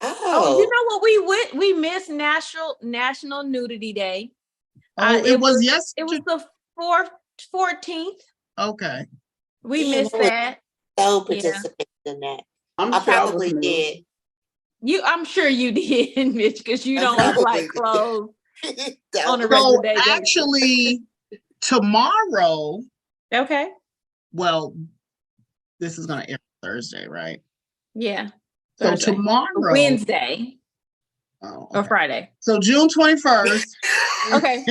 Oh, you know what? We missed National Nudity Day. Oh, it was yesterday. It was the 14th. Okay. We Yeah, missed that was- that. So participated in that. I'm I sure I was probably in the did. I'm sure you did, Mitch, because you I don't probably like did. clothes That on a was- regular So day basis. actually, tomorrow, Okay. well, this is gonna air Thursday, right? Yeah. So Thursday. tomorrow, Wednesday oh, or okay. Friday. So June 21st. Okay.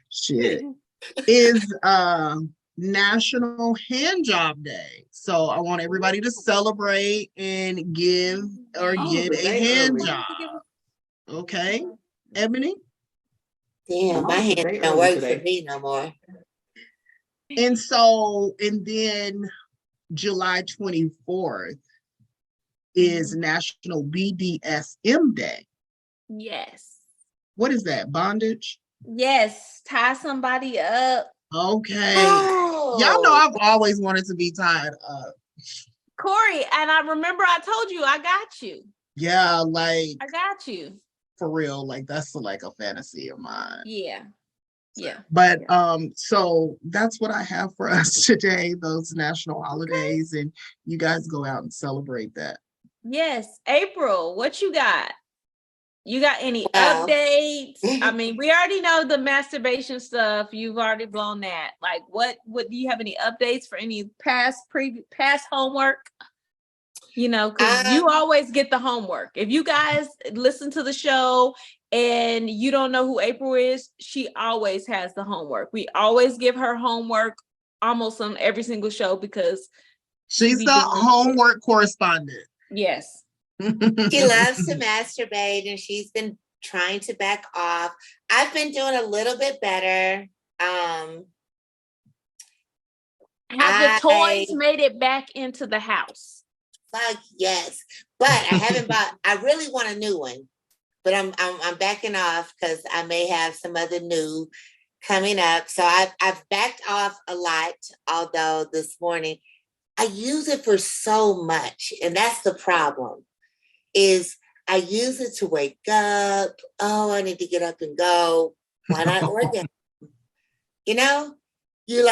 Shit. Is National Hand Job Day. So I want everybody to celebrate and give or Oh, get the a day hand early. job. Okay, Ebony? Damn, my Oh, hand they don't early work today. for me no more. And then July 24th is National BDSM Day. Yes. What is that? Bondage? Yes. Tie somebody up. Okay. Oh. Y'all know I've always wanted to be tied up. Corey, and I remember I told you I got you. Yeah, like I got you. for real, like that's like a fantasy of mine. Yeah. Yeah. But so that's what I have for us today, those national holidays, and you guys go out and celebrate that. Yes. April, what you got? You got any Wow. updates? I mean, we already know the masturbation stuff. You've already blown that. Like, what do you have any updates for any past homework? You know, because you always get the homework. If you guys listen to the show and you don't know who April is, she always has the homework. We always give her homework almost on every single show because She's be the doing homework correspondent. yes. She loves to masturbate and she's been trying to back off. I've been doing a little bit better. Have the toys made it back into the house? Fuck yes. But I haven't bought, I really want a new one. But I'm backing off because I may have some other new coming up. So I've backed off a lot, although this morning I use it for so much. And that's the problem, is I use it to wake up. Oh, I need to get up and go. Why not orgasm? You know, you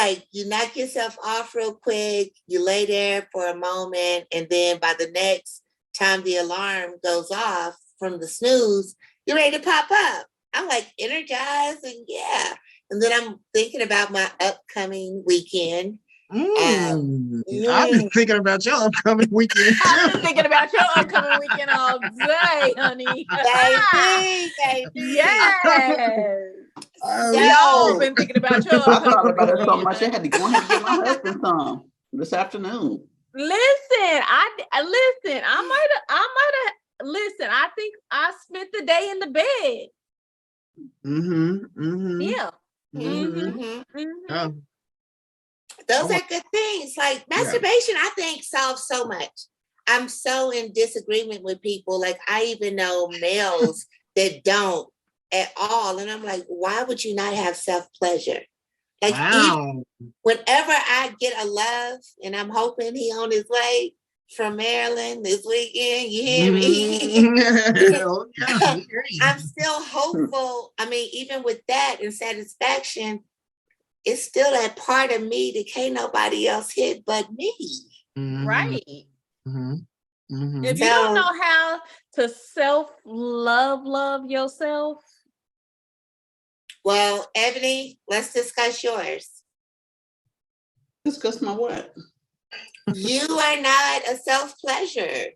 knock yourself off real quick, you lay there for a moment, and then by the next time the alarm goes off from the snooze, you're ready to pop up. I'm like energized and yeah. And then I'm thinking about my upcoming weekend. I've been thinking about your upcoming weekend. I've been thinking about your upcoming weekend all day, honey. Baby. Yes. Oh, Y'all been thinking about your I thought upcoming about it so weekend. much. I had to go ahead and get my husband some this afternoon. Listen, I think I spent the day in the bed. Yeah. Oh. Those are good things. Like masturbation, I think solves so much. I'm so in disagreement with people. Like I even know males that don't at all. And I'm like, why would you not have self-pleasure? Like even whenever I get a love, and I'm hoping he on his way from Maryland this weekend, you hear me? I'm still hopeful. I mean, even with that and satisfaction, it's still that part of me that can't nobody else hit but me. Right. If you don't know how to love yourself. Well, Ebony, let's discuss yours. Discuss my what? You are not a self-pleasure.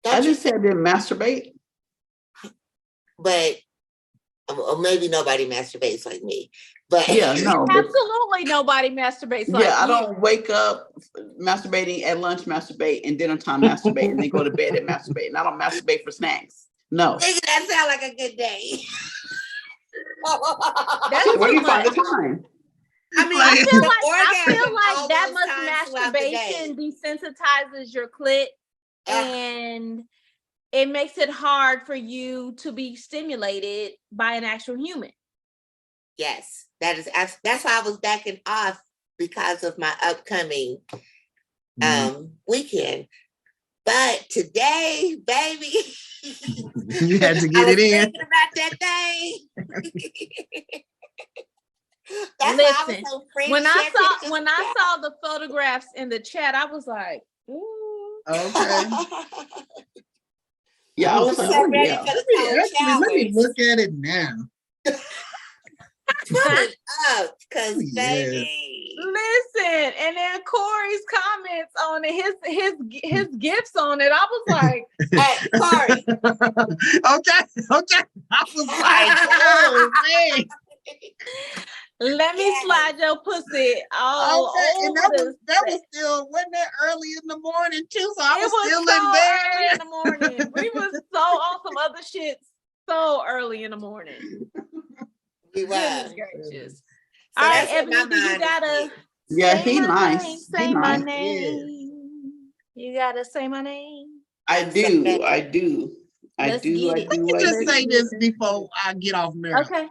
I just said I didn't masturbate. But or maybe nobody masturbates like me. But yeah, no. Absolutely nobody masturbates like I you. don't wake up masturbating, at lunch masturbate, and dinner time masturbate, and then go to bed and masturbate. And I don't masturbate for snacks. No. That sounds like a good day. That's where too you find much. the time? I mean, I feel like that much much masturbation desensitizes your clit, and it makes it hard for you to be stimulated by an actual human. Yes, that's why I was backing off because of my upcoming weekend. But today, baby, you had to get it in. Thinking about that thing. Listen, when I saw the photographs in the chat, I was like, ooh. Okay. Yeah, I was like, oh, yeah. Let me look at it now. Put it up, because baby. Listen, and then Corey's comments on it, his gifts on it. I was like, hey, Corey. Okay. I was like, oh man. Let me slide your pussy all over. That was still, wasn't that early in the morning too? So I was still so in bed. Early in the morning. We was so on some other shit so early in the morning. We were. Gracious. So all right, Ebony, you gotta he nice. Say my name. You gotta say my name. I do. Let me just say this before I get off Mary. Okay.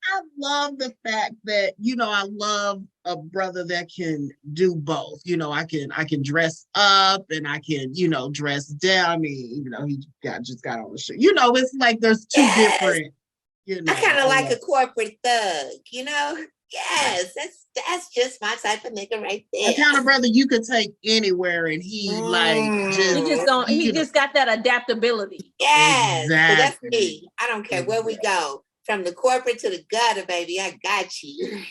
I love the fact that, I love a brother that can do both. I can dress up and I can, dress down. I mean, he just got on the shirt. It's like there's two different, I kind of like a corporate thug, Yes, that's just my type of nigga right there. The kind of brother you could take anywhere and he just got that adaptability. Yes, exactly. So that's me. I don't care where we go. From the corporate to the gutter, baby, I got you.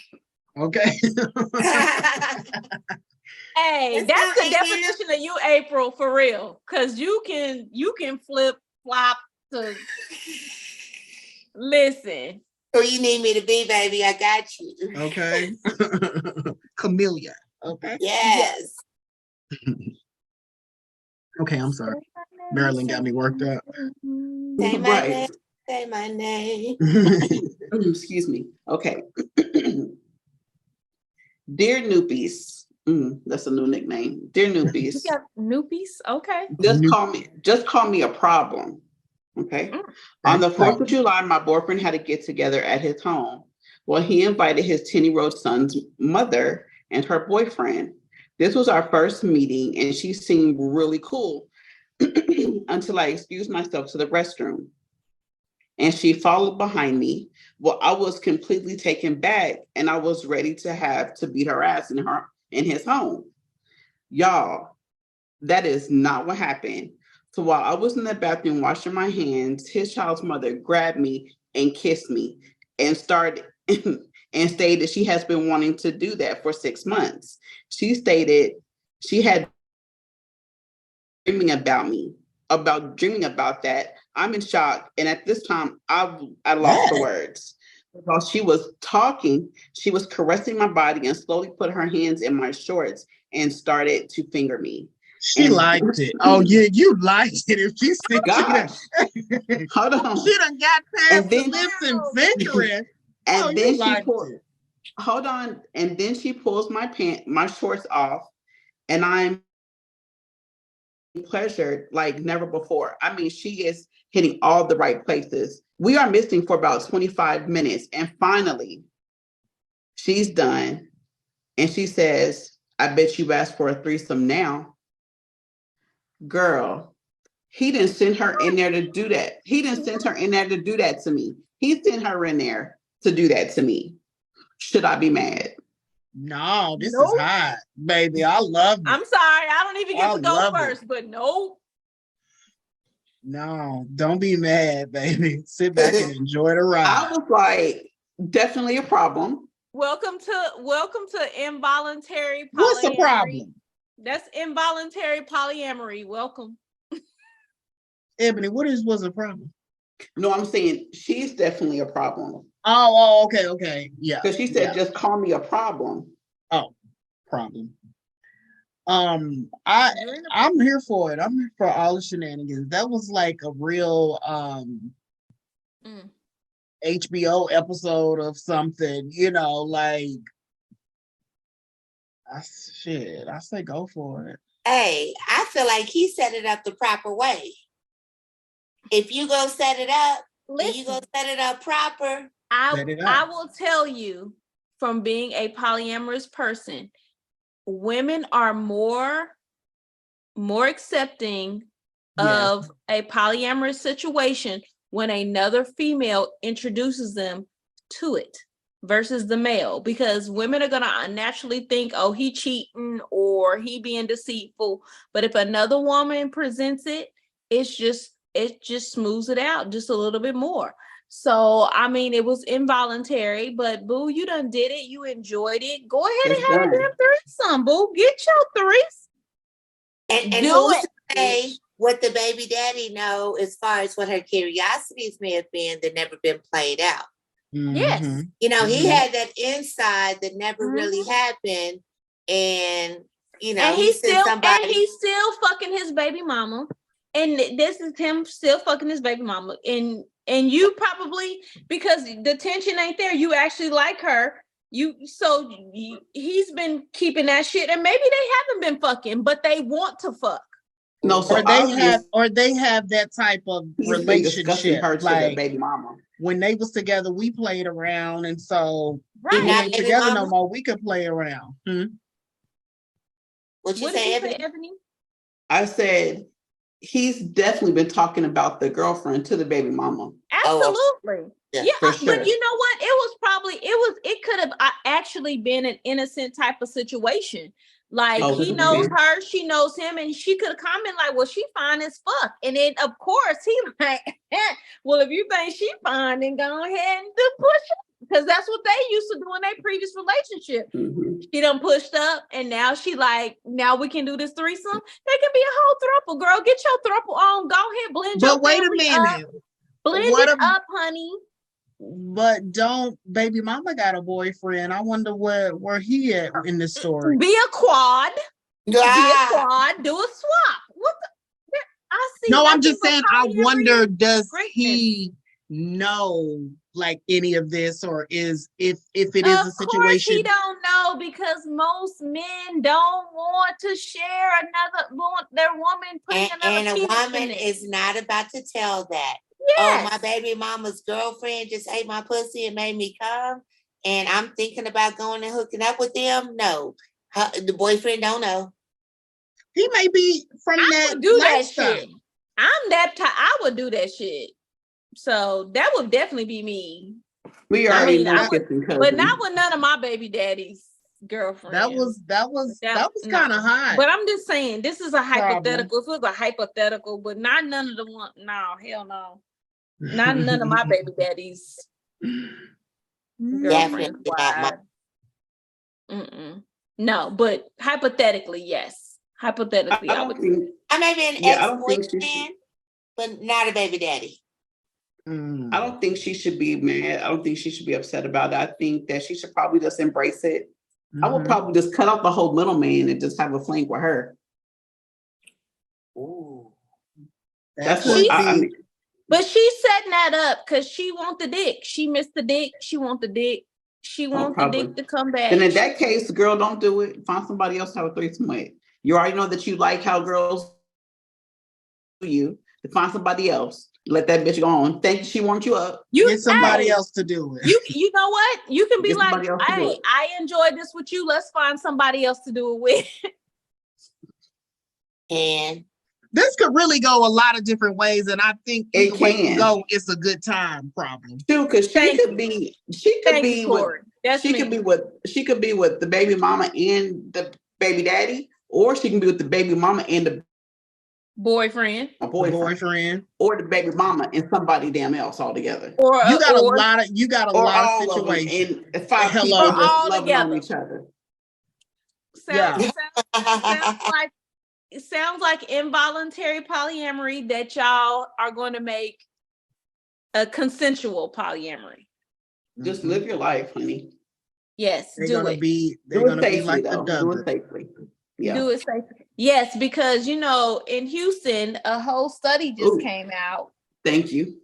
Okay. Hey, that's the definition of you, April, for real. Cause you can flip flop to listen. Who you need me to be, baby? I got you. Okay. Camellia. Okay. Yes. Okay, I'm sorry. Marilyn got me worked up. Say my name. Say my name. Excuse me. Okay. Dear Noopies, That's a new nickname. Dear newbies. Yeah, newbies. Okay. Just call me a problem. Okay. On the 4th of July, my boyfriend had a get together at his home. Well, he invited his 10-year-old son's mother and her boyfriend. This was our first meeting, and she seemed really cool until I excused myself to the restroom. And she followed behind me. Well, I was completely taken back, and I was ready to beat her ass in his home. Y'all, that is not what happened. So while I was in the bathroom washing my hands, his child's mother grabbed me and kissed me and stated she has been wanting to do that for 6 months. She stated she had dreaming about that. I'm in shock. And at this time, I lost the words. While she was talking, she was caressing my body and slowly put her hands in my shorts and started to finger me. She liked it. Oh, yeah, you liked it. If she said, hold on. She done got past the lips and fingering. And then she pulled, hold on. And then she pulls my shorts off, and I'm pleasured like never before. I mean, she is hitting all the right places. We are missing for about 25 minutes. And finally, she's done. And she says, I bet you asked for a threesome now. Girl, he didn't send her in there to do that. He didn't send her in there to do that to me. He sent her in there to do that to me. Should I be mad? No, this is hot, baby. I love it. I'm sorry. I don't even get to go first, but no. No, don't be mad, baby. Sit back and enjoy the ride. I was like, definitely a problem. Welcome to involuntary polyamory. What's the problem? That's involuntary polyamory. Welcome. Ebony, was the problem? No, I'm saying she's definitely a problem. Oh, okay. Yeah. Because she said, just call me a problem. Oh, problem. I'm here for it. I'm here for all the shenanigans. That was like a real HBO episode of something, like I say go for it. Hey, I feel like he set it up the proper way. If you go set it up, and you go set it up proper. I will tell you from being a polyamorous person, women are more accepting of a polyamorous situation when another female introduces them to it versus the male, because women are going to naturally think, oh, he cheating or he being deceitful. But if another woman presents it, it just smooths it out just a little bit more. So, I mean, it was involuntary, but boo, you done did it. You enjoyed it. Go ahead and have a damn threesome, boo. Get your threesome. And who's to say what the baby daddy know as far as what her curiosities may have been that never been played out. Mm-hmm. Yes. He had that inside that never really happened. And, and he's still fucking his baby mama. And this is him still fucking his baby mama. And you probably, because the tension ain't there, you actually like her. He's been keeping that shit, and maybe they haven't been fucking, but they want to fuck. No, so they have that type of relationship. Her to like baby mama. When they was together, we played around, and so when they ain't together no more, we could play around. What you say, Ebony? I said he's definitely been talking about the girlfriend to the baby mama. Absolutely. Yeah, But you know what? It could have actually been an innocent type of situation. Like he knows her, she knows him, and she could comment like, well, she fine as fuck. And then of course he like, well, if you think she fine, then go ahead and do push up. Because that's what they used to do in their previous relationship. Mm-hmm. She done pushed up, and now she like, now we can do this threesome. They can be a whole throuple, girl. Get your throuple on. Go ahead, blend your But wait a minute. Up. Blend it up, honey. But don't, baby mama got a boyfriend. I wonder where he at in this story. Be a quad. Yeah. Be a quad. Do a swap. What the? I see. No, I'm just saying. I wonder, does he know like any of this, or is if it is a Of course situation? he don't know, because most men don't want to share their woman putting And another a penis woman in it. is not about to tell that. Yes. Oh, my baby mama's girlfriend just ate my pussy and made me come, and I'm thinking about going and hooking up with them. No, the boyfriend don't know. He may be from I that would do that lifestyle. shit. I'm that type. I would do that shit. So that would definitely be me. We I already mean, know I would, kissing cousin. but not with none of my baby daddy's girlfriends. That was no. kind of hot. But I'm just saying, this is a hypothetical. If it was a hypothetical, but not none of the one. No, hell no. Not none of my baby daddy's girlfriends. Definitely not No, but hypothetically, yes. Hypothetically, I would. I may be an Yeah, I don't think she ex-boyfriend, but not a baby daddy. I don't think she should be mad. I don't think she should be upset about it. I think that she should probably just embrace it. I would probably just cut out the whole middleman and just have a fling with her. Ooh. That's what I mean. But she's setting that up because she want the dick. She missed the dick. She want the dick. She want the dick to come back. And in that case, girl, don't do it. Find somebody else to have a threesome with. You already know that you like how girls do you. To find somebody else. Let that bitch go on. Think she warmed you up. You get somebody else to do it. You know what? You can be Get like, somebody else to do hey, it. I enjoyed this with you. Let's find somebody else to do it with. And this could really go a lot of different ways, and I think It either way you can. go, it's a good time problem. Too, because she could be with the baby mama and the baby daddy, or she can be with the baby mama and the boyfriend, or the baby mama and somebody damn else altogether. Or you got a lot of situations. And 5 people just loving on each other. It sounds like involuntary polyamory that y'all are going to make a consensual polyamory. Just live your life, honey. Yes, they're do gonna it. be like the do it safely. Yeah. Do it safely. Yes, because in Houston, a whole study just came out. Thank you.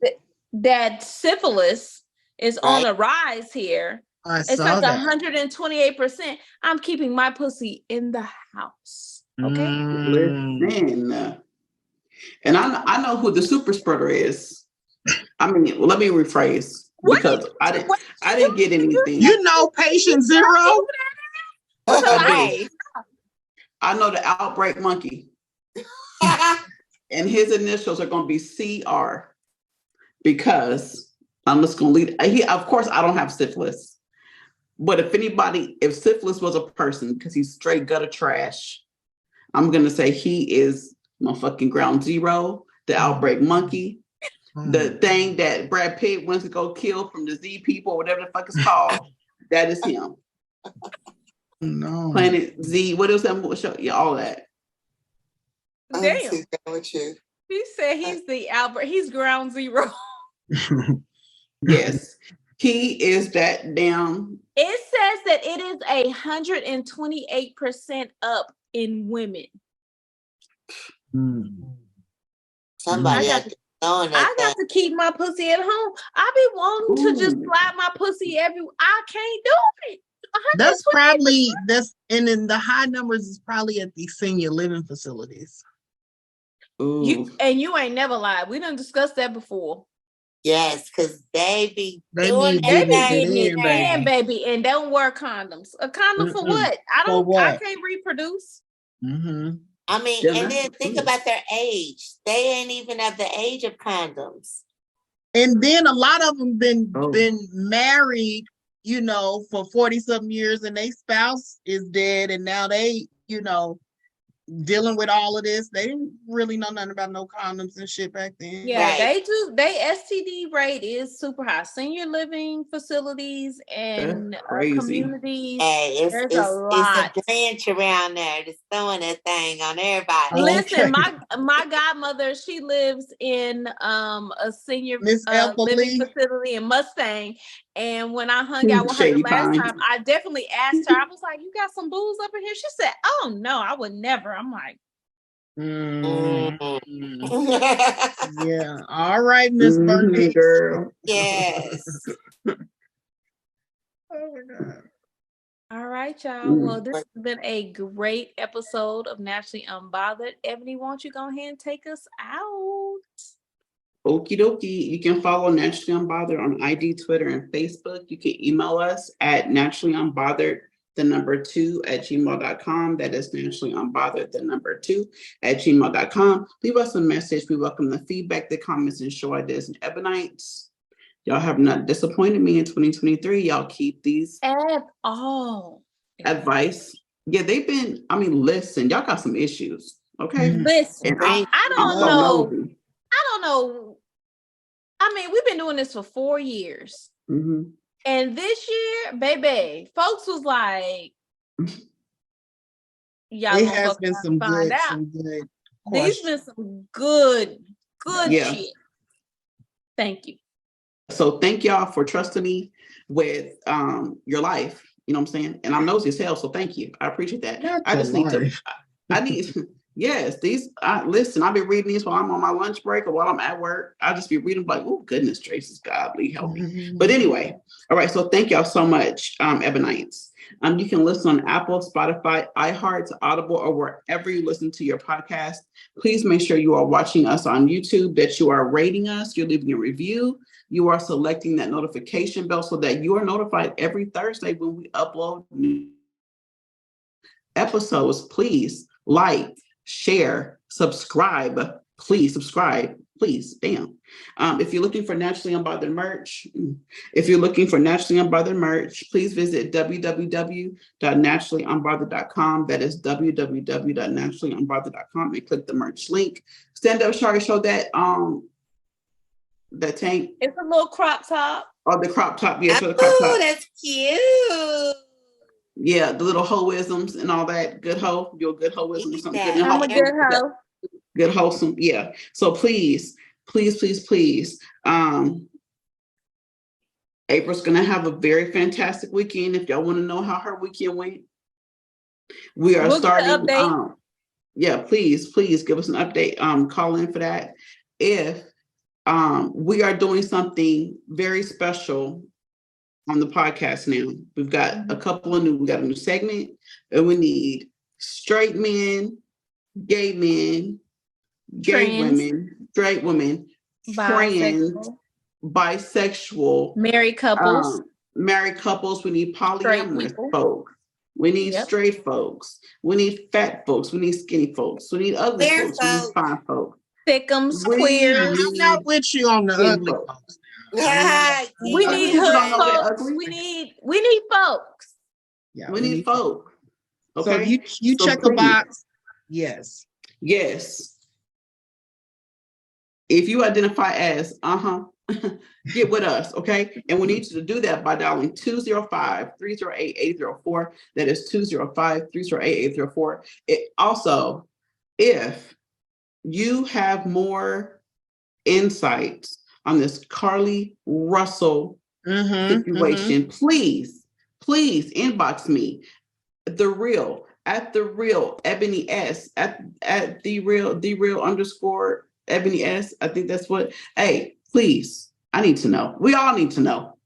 That syphilis is on the rise here. It's like 128%. I'm keeping my pussy in the house. Okay. Listen. And I know who the super spreader is. I mean, let me rephrase because I didn't get anything. You know patient zero? I know the outbreak monkey. And his initials are going to be CR because I'm just going to lead. Of course, I don't have syphilis. But if syphilis was a person, because he's straight gutter trash, I'm going to say he is motherfucking ground zero, the outbreak monkey, the thing that Brad Pitt wants to go kill from the Z people, whatever the fuck it's called. That is him. No. Planet Z, what is that show? Yeah, all that. Damn. He said he's the Albert. He's ground zero. Yes. He is that damn. It says that it is 128% up in women. Somebody I got to keep my pussy at home. I be wanting to just slide my pussy everywhere. I can't do it. That's and then the high numbers is probably at the senior living facilities. You ain't never lied. We done discussed that before. Yes, because they be getting it, baby, and don't wear condoms. A condom for what? I can't reproduce. I mean, and then think about their age. They ain't even at the age of condoms. And then a lot of them been married, for 40-something years, and their spouse is dead, and now they, dealing with all of this. They didn't really know nothing about no condoms and shit back then. Yeah, they do. They STD rate is super high. Senior living facilities and communities. Hey, it's a branch around there just throwing that thing on everybody. Listen, my godmother, she lives in a senior living facility in Mustang. And when I hung out with her the last time, I definitely asked her, I was like, you got some booze up in here? She said, oh no, I would never. I'm like, Mm. Mm. Yeah. All right, Miss Bernice. Girl. Yes. Oh my God. All right, y'all. Well, this has been a great episode of Naturally Unbothered. Ebony, won't you go ahead and take us out? Okie dokie. You can follow Naturally Unbothered on IG, Twitter, and Facebook. You can email us at naturallyunbothered2@gmail.com. That is naturallyunbothered2@gmail.com. Leave us a message. We welcome the feedback, the comments, and show ideas and Ebonites. Y'all have not disappointed me in 2023. Y'all keep these At all. advice. Yeah, they've been, listen, y'all got some issues. Okay. Listen, And Right. I I'm don't so know. nosy. I don't know. I mean, we've been doing this for 4 years. Mhm. And this year, baby, folks was like, y'all It gonna has fuck been around some and find good, out. some good These questions. been some good Yeah. shit. Thank you. So thank y'all for trusting me with your life. You know what I'm saying? And I'm nosy as hell, so thank you. I appreciate that. Not I your just need to, life. I need, yes, listen, I've been reading these while I'm on my lunch break or while I'm at work. I'll just be reading like, oh goodness, Tracy's godly, help me. But anyway, all right, so thank y'all so much, Ebonites. You can listen on Apple, Spotify, iHeart, Audible, or wherever you listen to your podcast. Please make sure you are watching us on YouTube, that you are rating us, you're leaving a review, you are selecting that notification bell so that you are notified every Thursday when we upload new episodes. Please like, share, subscribe. Please subscribe. Please, damn. If you're looking for Naturally Unbothered merch, please visit www.naturallyunbothered.com. That is www.naturallyunbothered.com and click the merch link. Stand up, Shari, show that tank. It's a little crop top. Or the crop top. Yeah, show the crop Oh, top. that's cute. Yeah, the little hoisms and all that. Good hoe. You're a good hoism or something. Good, I'm a good hoe. good wholesome. Yeah. So please. April's gonna have a very fantastic weekend. If y'all want to know how her weekend went, we are We'll get an starting. update. Yeah, please give us an update. Call in for that. If we are doing something very special on the podcast now. We've got we got a new segment, and we need straight men, gay men, gay Trans, women, straight women, trans, bisexual, married couples, married couples. We need straight polyamorous people. folks. We need straight folks. We need fat folks. We need skinny folks. We need ugly Queer folks. We need fine folks. Thickums, We queers. I'm not with you on the skinny ugly folks. folks. We Ugly need people hood don't know they're folks. ugly. We need folks. Yeah, We need folks. Okay. So if you So check a please. box, yes. Yes. If you identify as, get with us, okay? And we need you to do that by dialing 205-308-8004. That is 205-308-8004. Also, if you have more insights on this Carlee Russell situation, please inbox me. At the real Ebony S at the real _ Ebony S. I think that's what. Hey, please, I need to know. We all need to know.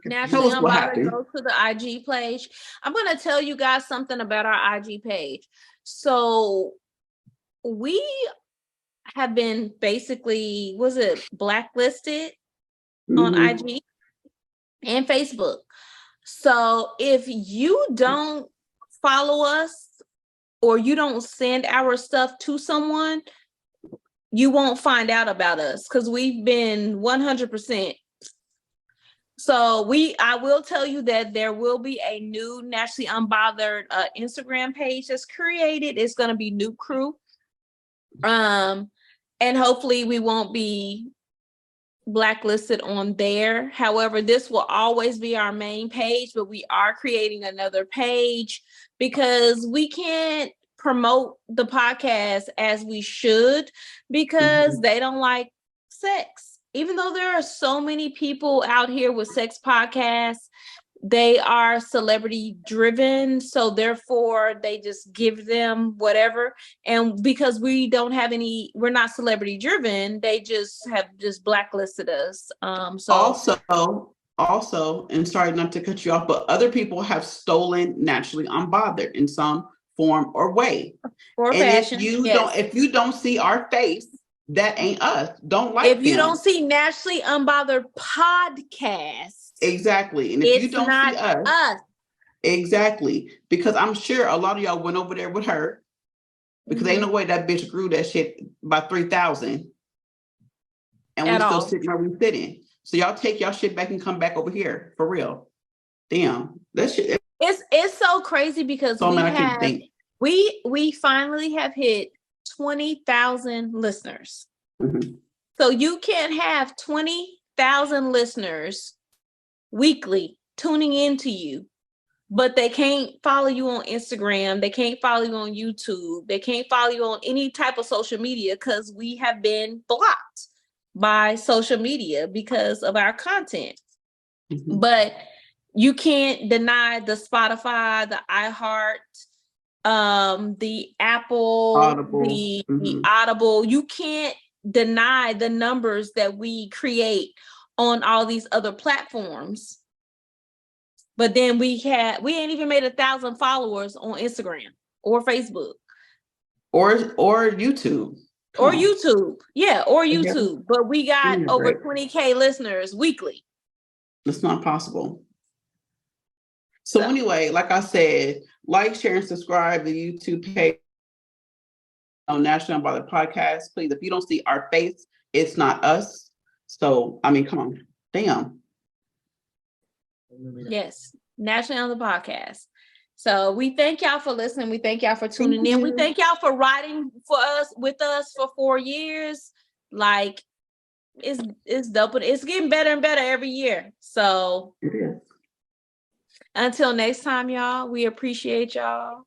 Naturally Tell us what Unbothered, happened. go to the IG page. I'm gonna tell you guys something about our IG page. So we have been basically, blacklisted on IG and Facebook. So if you don't follow us or you don't send our stuff to someone, you won't find out about us because we've been 100%. So I will tell you that there will be a new Naturally Unbothered Instagram page that's created. It's going to be new crew. And hopefully we won't be blacklisted on there. However, this will always be our main page, but we are creating another page because we can't promote the podcast as we should because they don't like sex. Even though there are so many people out here with sex podcasts, they are celebrity driven, so therefore they just give them whatever. And because we don't have any, we're not celebrity driven, they just have just blacklisted us. Also, and sorry not to cut you off, but other people have stolen Naturally Unbothered in some form or way. For And fashion, if you don't see our face, that ain't us. Don't like if you them. don't see Naturally Unbothered podcast, exactly. And if you don't not see us, exactly, because I'm sure a lot of y'all went over there with her, because ain't no way that bitch grew that shit by 3,000, and we still sitting where we sitting. So y'all take y'all shit back and come back over here for real. Damn, that shit. It's so crazy because we finally have hit 20,000 listeners. Mm-hmm. So you can't have 20,000 listeners weekly tuning into you, but they can't follow you on Instagram. They can't follow you on YouTube. They can't follow you on any type of social media because we have been blocked by social media because of our content. Mm-hmm. But you can't deny the Spotify, the iHeart, the Apple, Audible. the Audible. You can't deny the numbers that we create on all these other platforms. But then we ain't even made 1,000 followers on Instagram or Facebook or YouTube. Or YouTube. Yeah, or YouTube. But we got over right. 20K listeners weekly. It's not possible. So anyway, like I said, like, share, and subscribe to the YouTube page on National Unbothered Podcast. Please, if you don't see our face, it's not us. So, I mean, come on. Damn. Yes, National Unbothered Podcast. So we thank y'all for listening. We thank y'all for tuning in. We thank y'all for riding with us for 4 years. Like, it's dope. It's getting better and better every year. So it is. Until next time, y'all, we appreciate y'all.